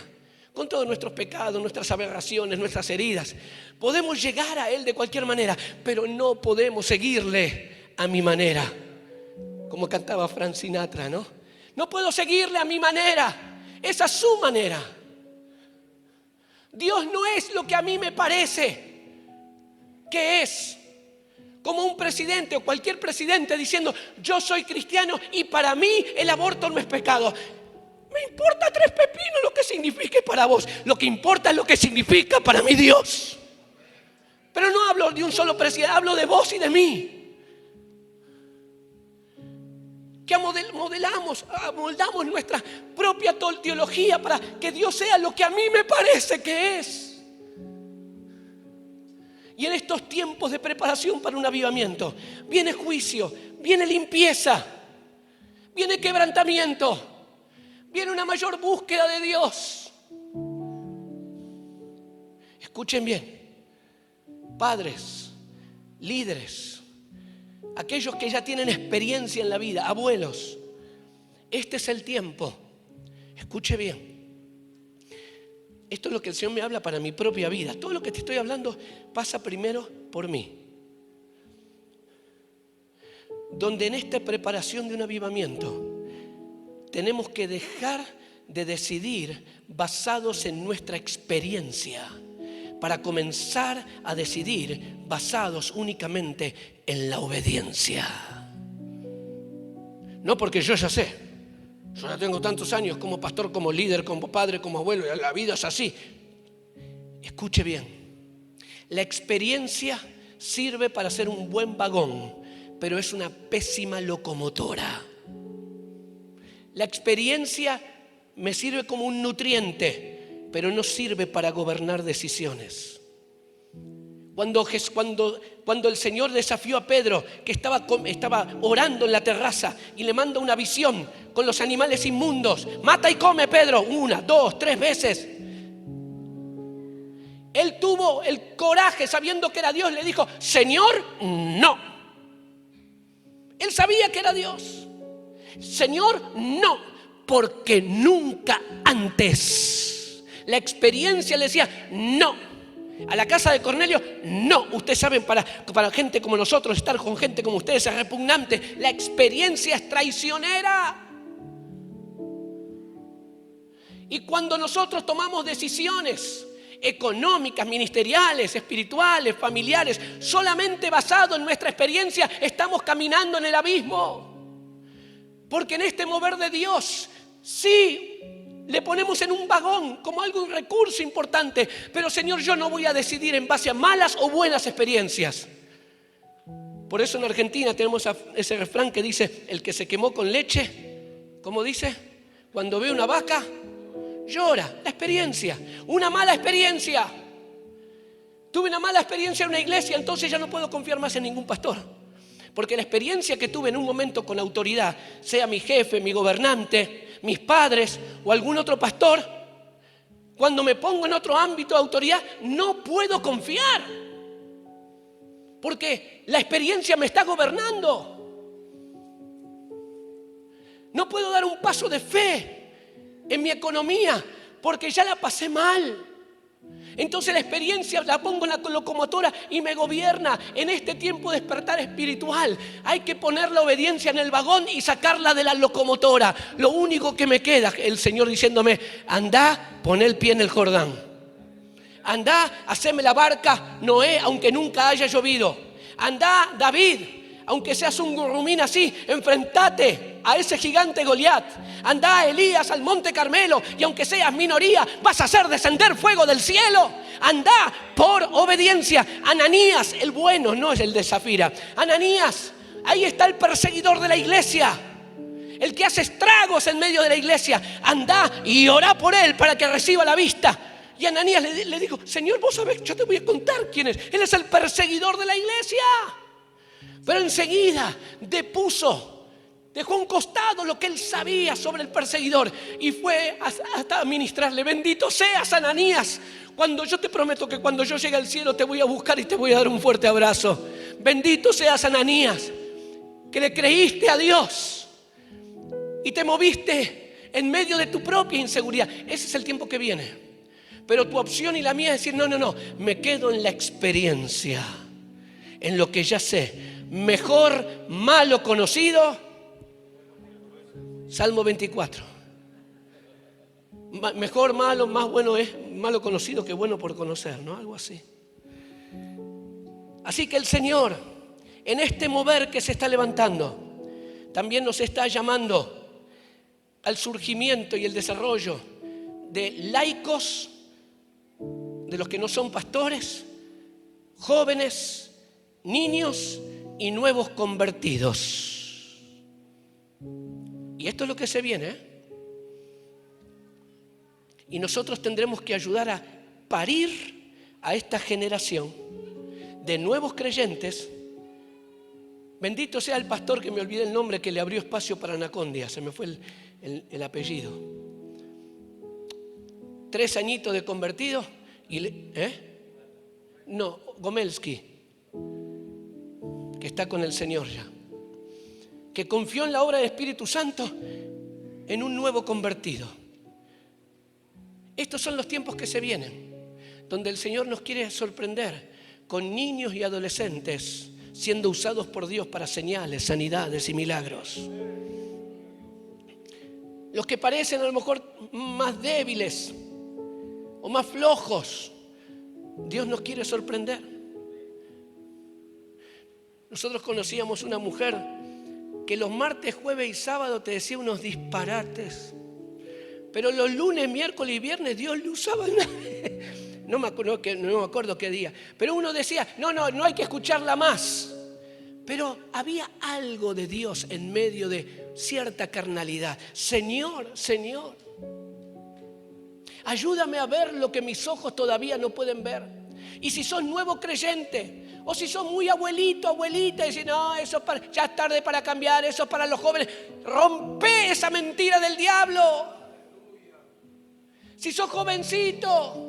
Con todos nuestros pecados, nuestras aberraciones, nuestras heridas. Podemos llegar a Él de cualquier manera, pero no podemos seguirle a mi manera. Como cantaba Frank Sinatra, ¿no? No puedo seguirle a mi manera. Esa es su manera. Dios no es lo que a mí me parece que es. Como un presidente o cualquier presidente diciendo, yo soy cristiano y para mí el aborto no es pecado. Me importa tres pepinos lo que signifique para vos. Lo que importa es lo que significa para mi Dios. Pero no hablo de un solo presidente, hablo de vos y de mí. Que amoldamos nuestra propia teología para que Dios sea lo que a mí me parece que es. Y en estos tiempos de preparación para un avivamiento, viene juicio, viene limpieza, viene quebrantamiento. Viene una mayor búsqueda de Dios. Escuchen bien, padres, líderes, aquellos que ya tienen experiencia en la vida, abuelos, este es el tiempo. Escuche bien. Esto es lo que el Señor me habla para mi propia vida. Todo lo que te estoy hablando pasa primero por mí. Donde en esta preparación de un avivamiento tenemos que dejar de decidir basados en nuestra experiencia para comenzar a decidir basados únicamente en la obediencia. No porque yo ya sé, yo ya tengo tantos años como pastor, como líder, como padre, como abuelo, y la vida es así. Escuche bien, la experiencia sirve para ser un buen vagón, pero es una pésima locomotora. La experiencia me sirve como un nutriente, pero no sirve para gobernar decisiones. Cuando el Señor desafió a Pedro, que estaba orando en la terraza, y le manda una visión con los animales inmundos: mata y come, Pedro, 1, 2, 3 veces. Él tuvo el coraje, sabiendo que era Dios, le dijo: Señor, no. Él sabía que era Dios. Señor, no, porque nunca antes. La experiencia le decía no. A la casa de Cornelio, no. Ustedes saben, para gente como nosotros, estar con gente como ustedes es repugnante. La experiencia es traicionera. Y cuando nosotros tomamos decisiones económicas, ministeriales, espirituales, familiares, solamente basado en nuestra experiencia, estamos caminando en el abismo. Porque en este mover de Dios, sí, le ponemos en un vagón como algo, un recurso importante. Pero Señor, yo no voy a decidir en base a malas o buenas experiencias. Por eso en Argentina tenemos ese refrán que dice: el que se quemó con leche, ¿cómo dice? Cuando ve una vaca, llora. La experiencia, una mala experiencia. Tuve una mala experiencia en una iglesia, entonces ya no puedo confiar más en ningún pastor. Porque la experiencia que tuve en un momento con autoridad, sea mi jefe, mi gobernante, mis padres o algún otro pastor, cuando me pongo en otro ámbito de autoridad, no puedo confiar. Porque la experiencia me está gobernando. No puedo dar un paso de fe en mi economía porque ya la pasé mal. Entonces la experiencia la pongo en la locomotora y me gobierna. En este tiempo de despertar espiritual hay que poner la obediencia en el vagón y sacarla de la locomotora. Lo único que me queda, el Señor diciéndome: andá, pon el pie en el Jordán. Andá, haceme la barca, Noé, aunque nunca haya llovido. Andá, David, aunque seas un gurrumín así, enfrentate a ese gigante Goliat. Andá, Elías, al monte Carmelo, y aunque seas minoría, vas a hacer descender fuego del cielo. Andá por obediencia. Ananías, el bueno, no es el de Zafira. Ananías, ahí está el perseguidor de la iglesia, el que hace estragos en medio de la iglesia. Andá y orá por él para que reciba la vista. Y Ananías le dijo: Señor, vos sabés, yo te voy a contar quién es. Él es el perseguidor de la iglesia. Pero enseguida dejó a un costado lo que él sabía sobre el perseguidor y fue hasta ministrarle: bendito seas, Ananías. Yo te prometo que cuando yo llegue al cielo te voy a buscar y te voy a dar un fuerte abrazo. Bendito seas, Ananías, que le creíste a Dios y te moviste en medio de tu propia inseguridad. Ese es el tiempo que viene. Pero tu opción y la mía es decir: no, me quedo en la experiencia, en lo que ya sé. Mejor malo conocido. Salmo 24. Mejor malo, más bueno es malo conocido que bueno por conocer, ¿no? Algo así. Así que el Señor, en este mover que se está levantando, también nos está llamando al surgimiento y el desarrollo de laicos, de los que no son pastores, jóvenes, niños y nuevos convertidos. Y esto es lo que se viene, ¿eh? Y nosotros tendremos que ayudar a parir a esta generación de nuevos creyentes. Bendito sea el pastor, que me olvidé el nombre, que le abrió espacio para Anacondia. Se me fue el apellido. 3 añitos de convertido. Gomelski, que está con el Señor ya, que confió en la obra del Espíritu Santo en un nuevo convertido. Estos son los tiempos que se vienen, donde el Señor nos quiere sorprender con niños y adolescentes siendo usados por Dios para señales, sanidades y milagros. Los que parecen a lo mejor más débiles o más flojos, Dios nos quiere sorprender. Nosotros conocíamos una mujer que los martes, jueves y sábado te decía unos disparates, pero los lunes, miércoles y viernes Dios le usaba no me acuerdo qué día, pero uno decía: no hay que escucharla más. Pero había algo de Dios en medio de cierta carnalidad. Señor, ayúdame a ver lo que mis ojos todavía no pueden ver. Y si sos nuevo creyente, o si sos muy abuelito, abuelita, y decís: no, eso ya es tarde para cambiar, eso es para los jóvenes. Rompe esa mentira del diablo. Si sos jovencito,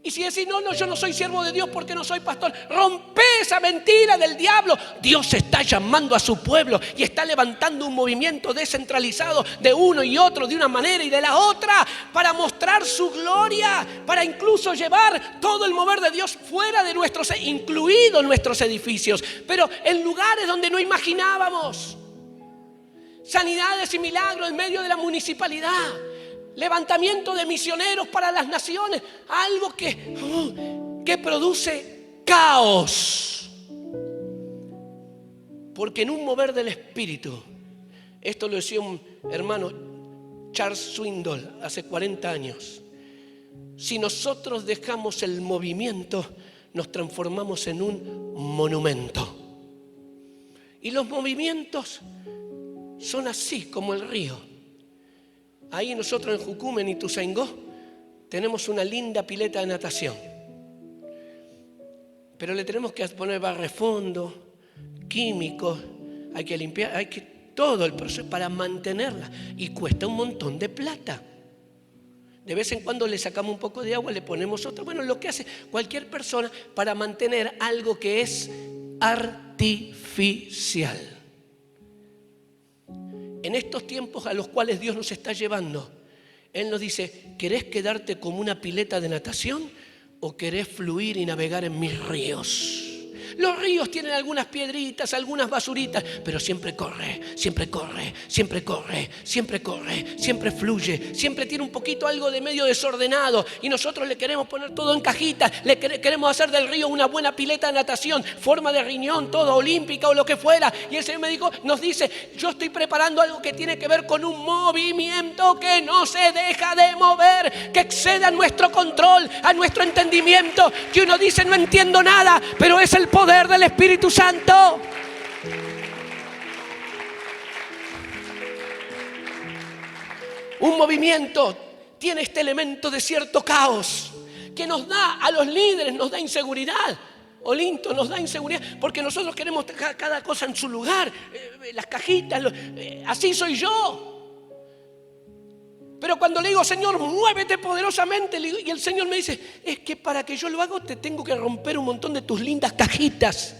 y si decís: no, yo no soy siervo de Dios porque no soy pastor, rompe esa mentira del diablo. Dios está llamando a su pueblo y está levantando un movimiento descentralizado de uno y otro, de una manera y de la otra, para mostrar su gloria, para incluso llevar todo el mover de Dios fuera de incluidos nuestros edificios, pero en lugares donde no imaginábamos. sanidades y milagros en medio de la municipalidad, levantamiento de misioneros para las naciones, algo que produce caos. Porque en un mover del Espíritu, esto lo decía un hermano, Charles Swindoll, hace 40 años, si nosotros dejamos el movimiento, nos transformamos en un monumento. Y los movimientos son así como el río. Ahí nosotros en Jucum, en Ituzaingó, tenemos una linda pileta de natación. Pero le tenemos que poner barrefondo, químicos, hay que limpiar, hay que todo el proceso para mantenerla. Y cuesta un montón de plata. De vez en cuando le sacamos un poco de agua, le ponemos otra. Bueno, lo que hace cualquier persona para mantener algo que es artificial. En estos tiempos a los cuales Dios nos está llevando, Él nos dice, ¿querés quedarte como una pileta de natación o querés fluir y navegar en mis ríos? Los ríos tienen algunas piedritas, algunas basuritas, pero siempre corre, siempre corre, siempre corre, siempre corre, siempre fluye, siempre tiene un poquito algo de medio desordenado y nosotros le queremos poner todo en cajitas, queremos hacer del río una buena pileta de natación, forma de riñón, todo olímpica o lo que fuera. Y el Señor nos dice, yo estoy preparando algo que tiene que ver con un movimiento que no se deja de mover, que excede a nuestro control, a nuestro entendimiento, que uno dice no entiendo nada, pero es el poder del Espíritu Santo. Un movimiento tiene este elemento de cierto caos que nos da a los líderes, nos da inseguridad. Olinto nos da inseguridad porque nosotros queremos cada cosa en su lugar, las cajitas, así soy yo. Pero cuando le digo, Señor, muévete poderosamente, y el Señor me dice, es que para que yo lo haga te tengo que romper un montón de tus lindas cajitas,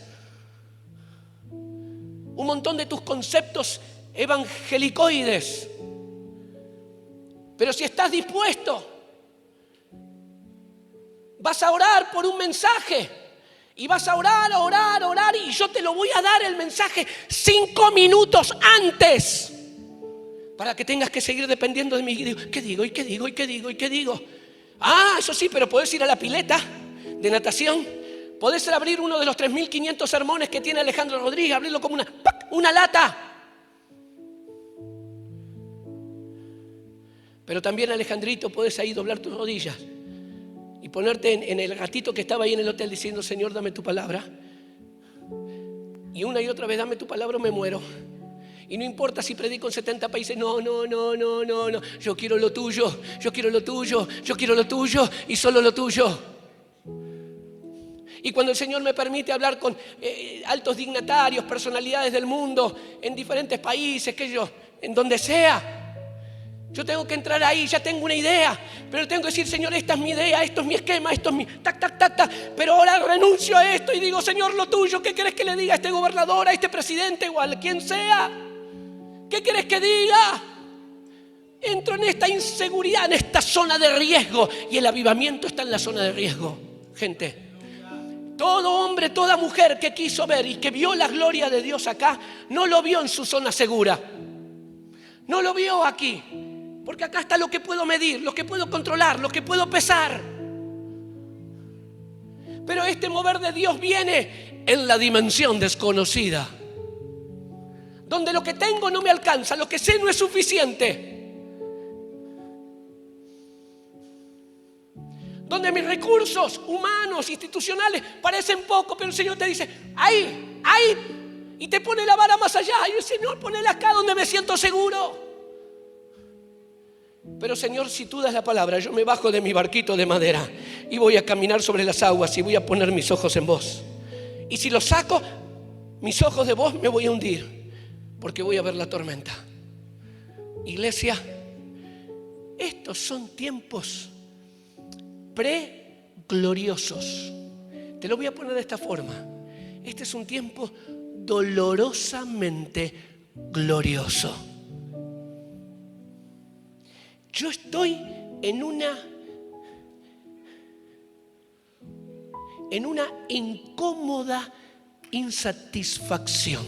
un montón de tus conceptos evangelicoides. Pero si estás dispuesto, vas a orar por un mensaje y vas a orar, y yo te lo voy a dar el mensaje 5 minutos antes, para que tengas que seguir dependiendo de mí. Y digo, ¿qué digo? ¿Y qué digo? ¿Y qué digo? ¿Y qué digo? Ah, eso sí, pero podés ir a la pileta de natación. Podés abrir uno de los 3.500 sermones que tiene Alejandro Rodríguez, abrirlo como una lata. Pero también, Alejandrito, podés ahí doblar tus rodillas y ponerte en el gatito que estaba ahí en el hotel diciendo, Señor, dame tu palabra. Y una y otra vez, dame tu palabra o me muero. Y no importa si predico en 70 países, no. Yo quiero lo tuyo, yo quiero lo tuyo, yo quiero lo tuyo y solo lo tuyo. Y cuando el Señor me permite hablar con altos dignatarios, personalidades del mundo, en diferentes países, en donde sea, yo tengo que entrar ahí, ya tengo una idea, pero tengo que decir, Señor, esta es mi idea, esto es mi esquema, esto es mi tac, pero ahora renuncio a esto y digo, Señor, lo tuyo, ¿qué querés que le diga a este gobernador, a este presidente o a quien sea? ¿Qué querés que diga? Entro en esta inseguridad, en esta zona de riesgo, y el avivamiento está en la zona de riesgo, gente. Todo hombre, toda mujer que quiso ver y que vio la gloria de Dios acá, no lo vio en su zona segura. No lo vio aquí. Porque acá está lo que puedo medir, lo que puedo controlar, lo que puedo pesar. Pero este mover de Dios viene en la dimensión desconocida, donde lo que tengo no me alcanza, lo que sé no es suficiente, donde mis recursos humanos, institucionales parecen poco, pero el Señor te dice, ahí, y te pone la vara más allá, y el Señor, ponela acá donde me siento seguro. Pero Señor, si tú das la palabra, yo me bajo de mi barquito de madera y voy a caminar sobre las aguas y voy a poner mis ojos en vos. Y si los saco, mis ojos de vos, me voy a hundir, porque voy a ver la tormenta. Iglesia, estos son tiempos pregloriosos. Te lo voy a poner de esta forma. Este es un tiempo dolorosamente glorioso. Yo estoy en una incómoda insatisfacción.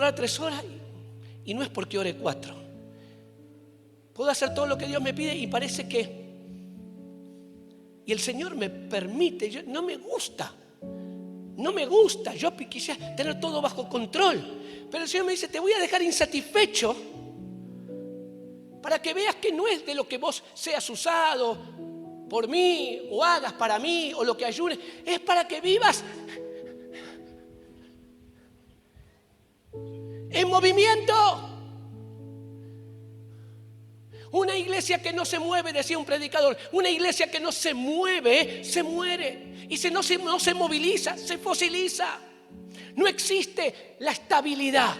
orar 3 horas y no es porque ore 4. Puedo hacer todo lo que Dios me pide y parece que... Y el Señor me permite, no me gusta, yo quisiera tener todo bajo control. Pero el Señor me dice, te voy a dejar insatisfecho para que veas que no es de lo que vos seas usado por mí o hagas para mí o lo que ayunes, es para que vivas en movimiento. Una iglesia que no se mueve, decía un predicador, una iglesia que no se mueve, se muere. Y si no se moviliza, se fosiliza. No existe la estabilidad.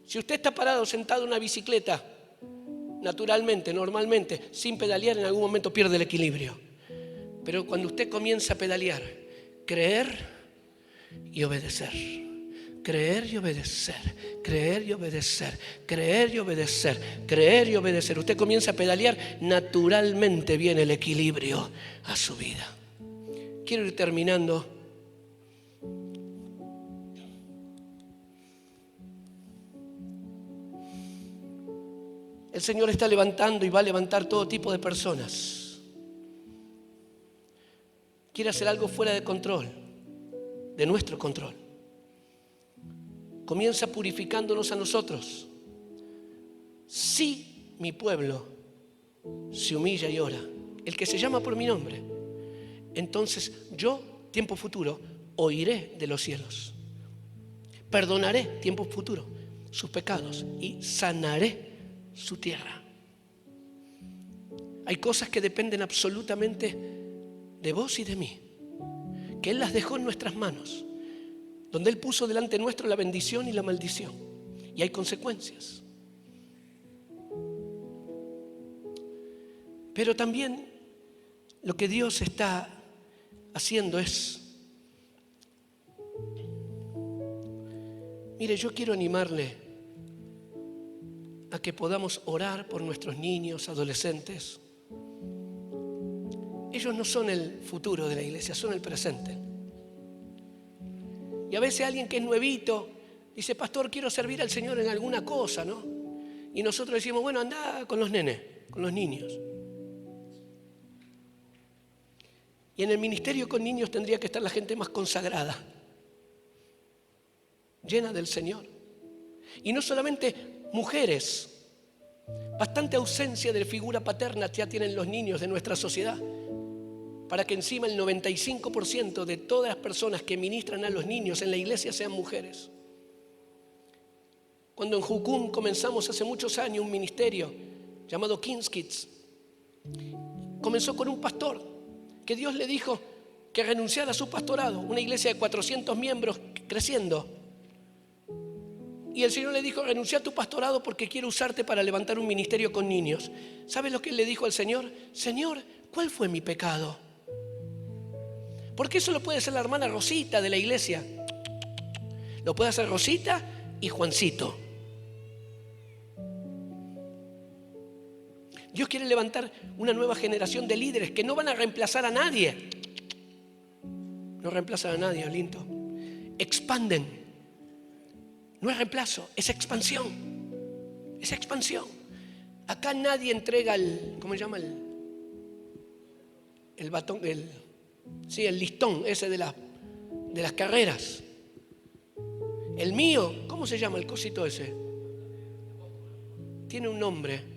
Si usted está parado, sentado en una bicicleta, naturalmente, normalmente, sin pedalear, en algún momento pierde el equilibrio. Pero cuando usted comienza a pedalear, creer y obedecer. Creer y obedecer, creer y obedecer, creer y obedecer, creer y obedecer. Usted comienza a pedalear, naturalmente viene el equilibrio a su vida. Quiero ir terminando. El Señor está levantando y va a levantar todo tipo de personas. Quiere hacer algo fuera de control, de nuestro control. Comienza purificándonos a nosotros. Si mi pueblo se humilla y ora, el que se llama por mi nombre, entonces yo, tiempo futuro, oiré de los cielos. Perdonaré, tiempo futuro, sus pecados y sanaré su tierra. Hay cosas que dependen absolutamente de vos y de mí, que Él las dejó en nuestras manos, donde Él puso delante nuestro la bendición y la maldición. Y hay consecuencias. Pero también lo que Dios está haciendo es... Mire, yo quiero animarle a que podamos orar por nuestros niños, adolescentes. Ellos no son el futuro de la iglesia, son el presente. Y a veces alguien que es nuevito dice, pastor, quiero servir al Señor en alguna cosa, ¿no? Y nosotros decimos, bueno, anda con los nenes, con los niños. Y en el ministerio con niños tendría que estar la gente más consagrada, llena del Señor. Y no solamente mujeres, bastante ausencia de figura paterna ya tienen los niños de nuestra sociedad, para que encima el 95% de todas las personas que ministran a los niños en la iglesia sean mujeres. Cuando en Jucum comenzamos hace muchos años un ministerio llamado King's Kids, comenzó con un pastor que Dios le dijo que renunciara a su pastorado, una iglesia de 400 miembros creciendo. Y el Señor le dijo, renuncia a tu pastorado porque quiero usarte para levantar un ministerio con niños. ¿Sabes lo que él le dijo al Señor? Señor, ¿cuál fue mi pecado? Porque eso lo puede hacer la hermana Rosita de la iglesia. Lo puede hacer Rosita y Juancito. Dios quiere levantar una nueva generación de líderes que no van a reemplazar a nadie. No reemplazan a nadie, Olinto. Expanden. No es reemplazo, es expansión. Es expansión. Acá nadie entrega el, ¿cómo se llama? El batón, el listón ese de las carreras. El mío, ¿cómo se llama el cosito ese? Tiene un nombre.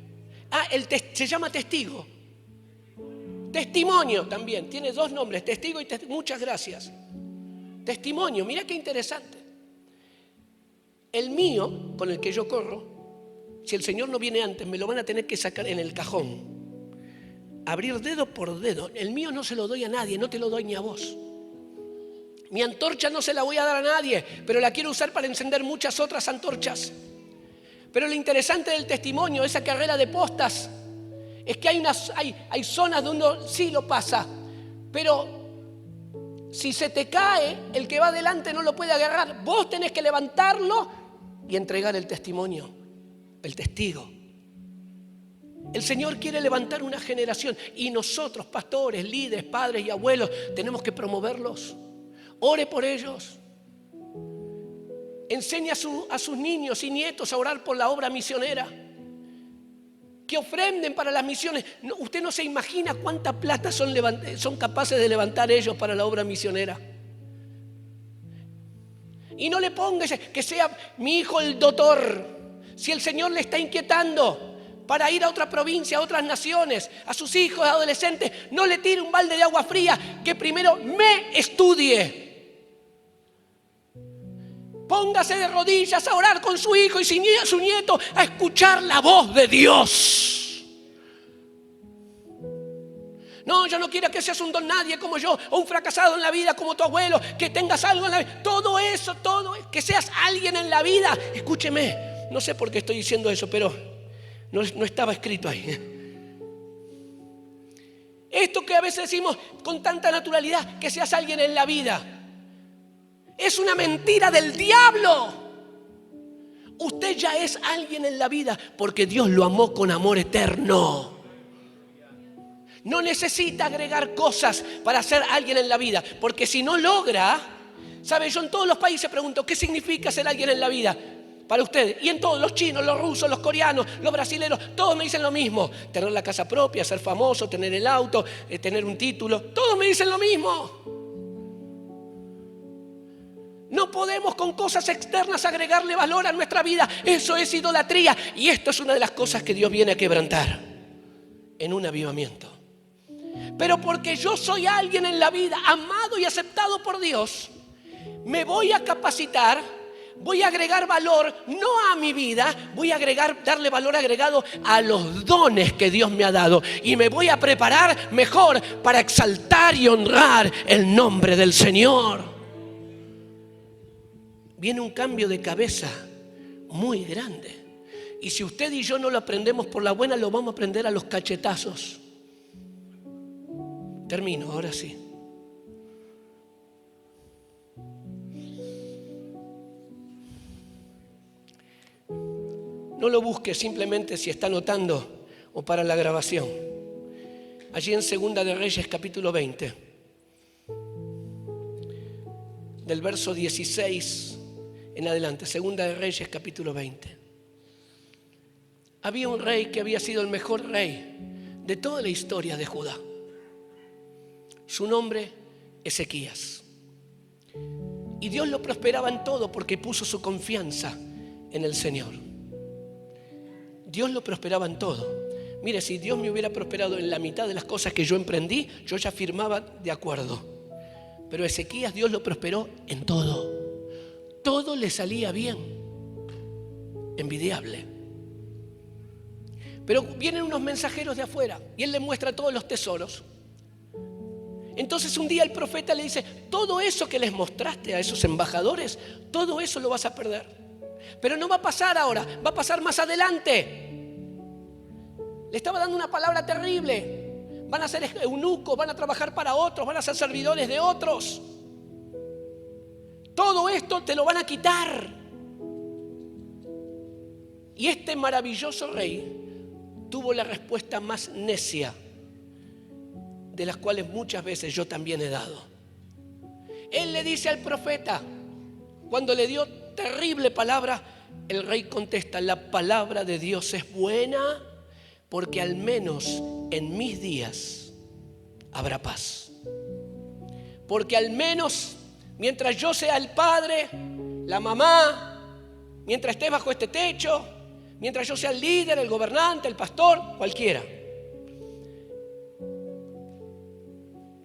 Se llama testigo. Testimonio también, tiene 2 nombres, testigo y muchas gracias. Testimonio, mira qué interesante. El mío, con el que yo corro, si el Señor no viene antes, me lo van a tener que sacar en el cajón. Abrir dedo por dedo. El mío no se lo doy a nadie, no te lo doy ni a vos. Mi antorcha no se la voy a dar a nadie, pero la quiero usar para encender muchas otras antorchas. Pero lo interesante del testimonio, esa carrera de postas, es que hay zonas donde uno sí lo pasa, pero si se te cae, el que va adelante no lo puede agarrar. Vos tenés que levantarlo y entregar el testimonio, el testigo. El Señor quiere levantar una generación y nosotros, pastores, líderes, padres y abuelos, tenemos que promoverlos. Ore por ellos, Enseñe a sus niños y nietos a orar por la obra misionera. Que ofrenden para las misiones. No, usted no se imagina cuánta plata son capaces de levantar ellos para la obra misionera. Y no le ponga que sea mi hijo el doctor. Si el Señor le está inquietando para ir a otra provincia, a otras naciones, a sus hijos, adolescentes, no le tire un balde de agua fría, que primero me estudie. Póngase de rodillas a orar con su hijo y su nieto, a escuchar la voz de Dios. No, yo no quiero que seas un don nadie como yo, o un fracasado en la vida como tu abuelo, que tengas algo en la vida. Todo eso, que seas alguien en la vida. Escúcheme, no sé por qué estoy diciendo eso, pero no estaba escrito ahí. Esto que a veces decimos con tanta naturalidad, que seas alguien en la vida, es una mentira del diablo. Usted ya es alguien en la vida porque Dios lo amó con amor eterno. No necesita agregar cosas para ser alguien en la vida, porque si no logra, ¿sabe? Yo en todos los países pregunto, ¿qué significa ser alguien en la vida para usted? Y en todos, los chinos, los rusos, los coreanos, los brasileños, todos me dicen lo mismo. Tener la casa propia, ser famoso, tener el auto, tener un título, todos me dicen lo mismo. No podemos con cosas externas agregarle valor a nuestra vida. Eso es idolatría. Y esto es una de las cosas que Dios viene a quebrantar en un avivamiento. Pero porque yo soy alguien en la vida, amado y aceptado por Dios, me voy a capacitar, voy a agregar valor, no a mi vida, voy a darle valor agregado a los dones que Dios me ha dado. Y me voy a preparar mejor para exaltar y honrar el nombre del Señor. Viene un cambio de cabeza muy grande. Y si usted y yo no lo aprendemos por la buena, lo vamos a aprender a los cachetazos. Termino, ahora sí. No lo busque simplemente si está anotando o para la grabación. Allí en Segunda de Reyes, capítulo 20, del verso 16 en adelante. Segunda de Reyes, capítulo 20. Había un rey que había sido el mejor rey de toda la historia de Judá. Su nombre, Ezequías. Y Dios lo prosperaba en todo porque puso su confianza en el Señor. Dios lo prosperaba en todo. Mire, si Dios me hubiera prosperado en la mitad de las cosas que yo emprendí, yo ya firmaba de acuerdo. Pero Ezequías, Dios lo prosperó en todo. Todo le salía bien. Envidiable. Pero vienen unos mensajeros de afuera y él le muestra todos los tesoros. Entonces un día el profeta le dice, todo eso que les mostraste a esos embajadores, todo eso lo vas a perder. Pero no va a pasar ahora, va a pasar más adelante. Le estaba dando una palabra terrible. Van a ser eunucos, van a trabajar para otros, van a ser servidores de otros. Todo esto te lo van a quitar. Y este maravilloso rey tuvo la respuesta más necia, de las cuales muchas veces yo también he dado. Él le dice al profeta, cuando le dio terrible palabra, el rey contesta, la palabra de Dios es buena, porque al menos en mis días habrá paz. Porque al menos mientras yo sea el padre, la mamá, mientras esté bajo este techo, mientras yo sea el líder, el gobernante, el pastor, cualquiera,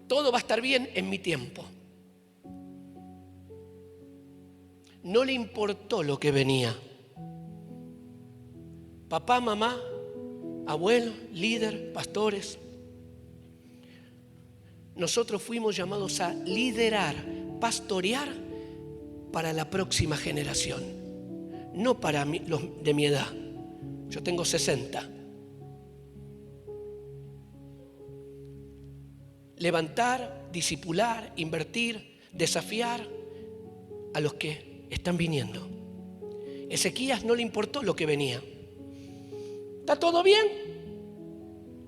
todo va a estar bien en mi tiempo. No le importó lo que venía. Papá, mamá, abuelo, líder, pastores. Nosotros fuimos llamados a liderar, pastorear para la próxima generación. No para los de mi edad. Yo tengo 60. Levantar, discipular, invertir, desafiar a los que están viniendo. Ezequías no le importó lo que venía. ¿Está todo bien?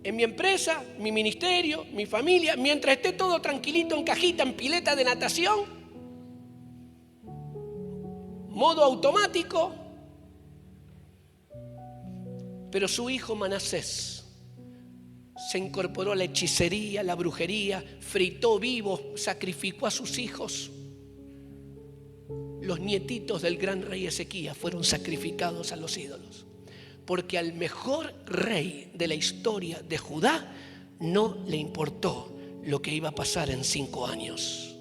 En mi empresa, mi ministerio, mi familia, mientras esté todo tranquilito en cajita, en pileta de natación, modo automático, pero su hijo Manasés se incorporó a la hechicería, la brujería, fritó vivos, sacrificó a sus hijos. Los nietitos del gran rey Ezequías fueron sacrificados a los ídolos, porque al mejor rey de la historia de Judá no le importó lo que iba a pasar en 5 años.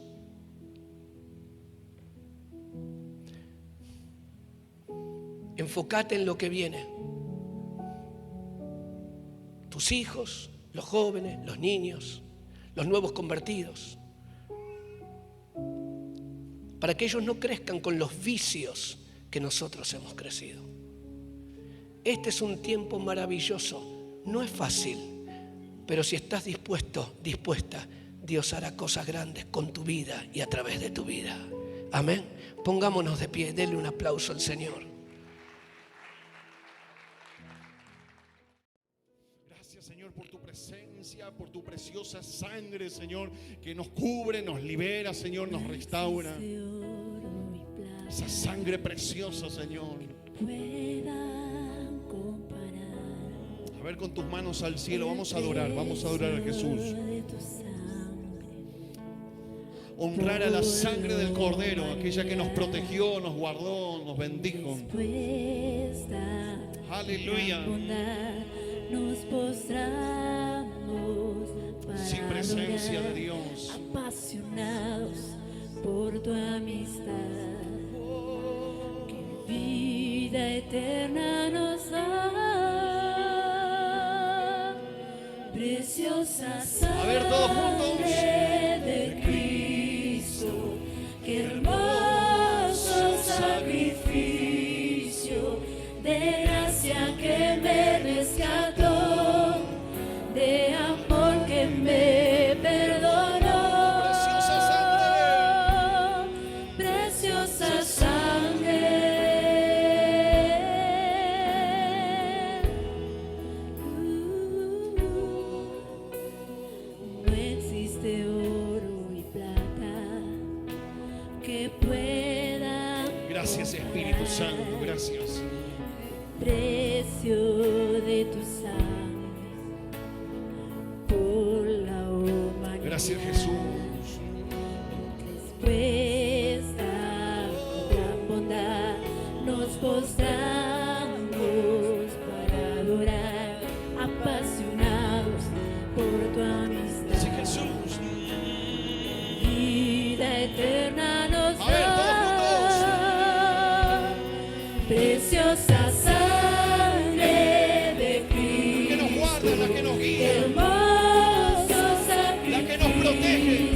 Enfócate en lo que viene. Tus hijos, los jóvenes, los niños, los nuevos convertidos, para que ellos no crezcan con los vicios que nosotros hemos crecido. Este es un tiempo maravilloso. No es fácil, pero si estás dispuesto, dispuesta, Dios hará cosas grandes con tu vida y a través de tu vida. Amén. Pongámonos de pie, denle un aplauso al Señor. Gracias, Señor, por tu presencia, por tu preciosa sangre, Señor, que nos cubre, nos libera, Señor, nos restaura. Esa sangre preciosa, Señor. A ver, con tus manos al cielo, vamos a adorar a Jesús. Honrar a la sangre del Cordero, aquella que nos protegió, nos guardó, nos bendijo. Aleluya. Nos postramos Sin presencia de Dios, apasionados por tu amistad, que vida eterna nos da, preciosa sangre. A ver, todos juntos. De Cristo, qué hermoso sacrificio de gracia que me rescató, de amor que me perdonó. Preciosa sangre. No existe oro y plata que pueda. Gracias, Espíritu Santo, gracias. Precio de tu sangre por la humanidad. Gracias, Jesús. Respuesta con gran bondad nos postramos para adorar, apasionados por tu amistad. Sí, Jesús. Vida eterna nos A ver, todos da, preciosa sangre de Cristo, La que nos guarda, la que nos guía, hermoso la que nos protege.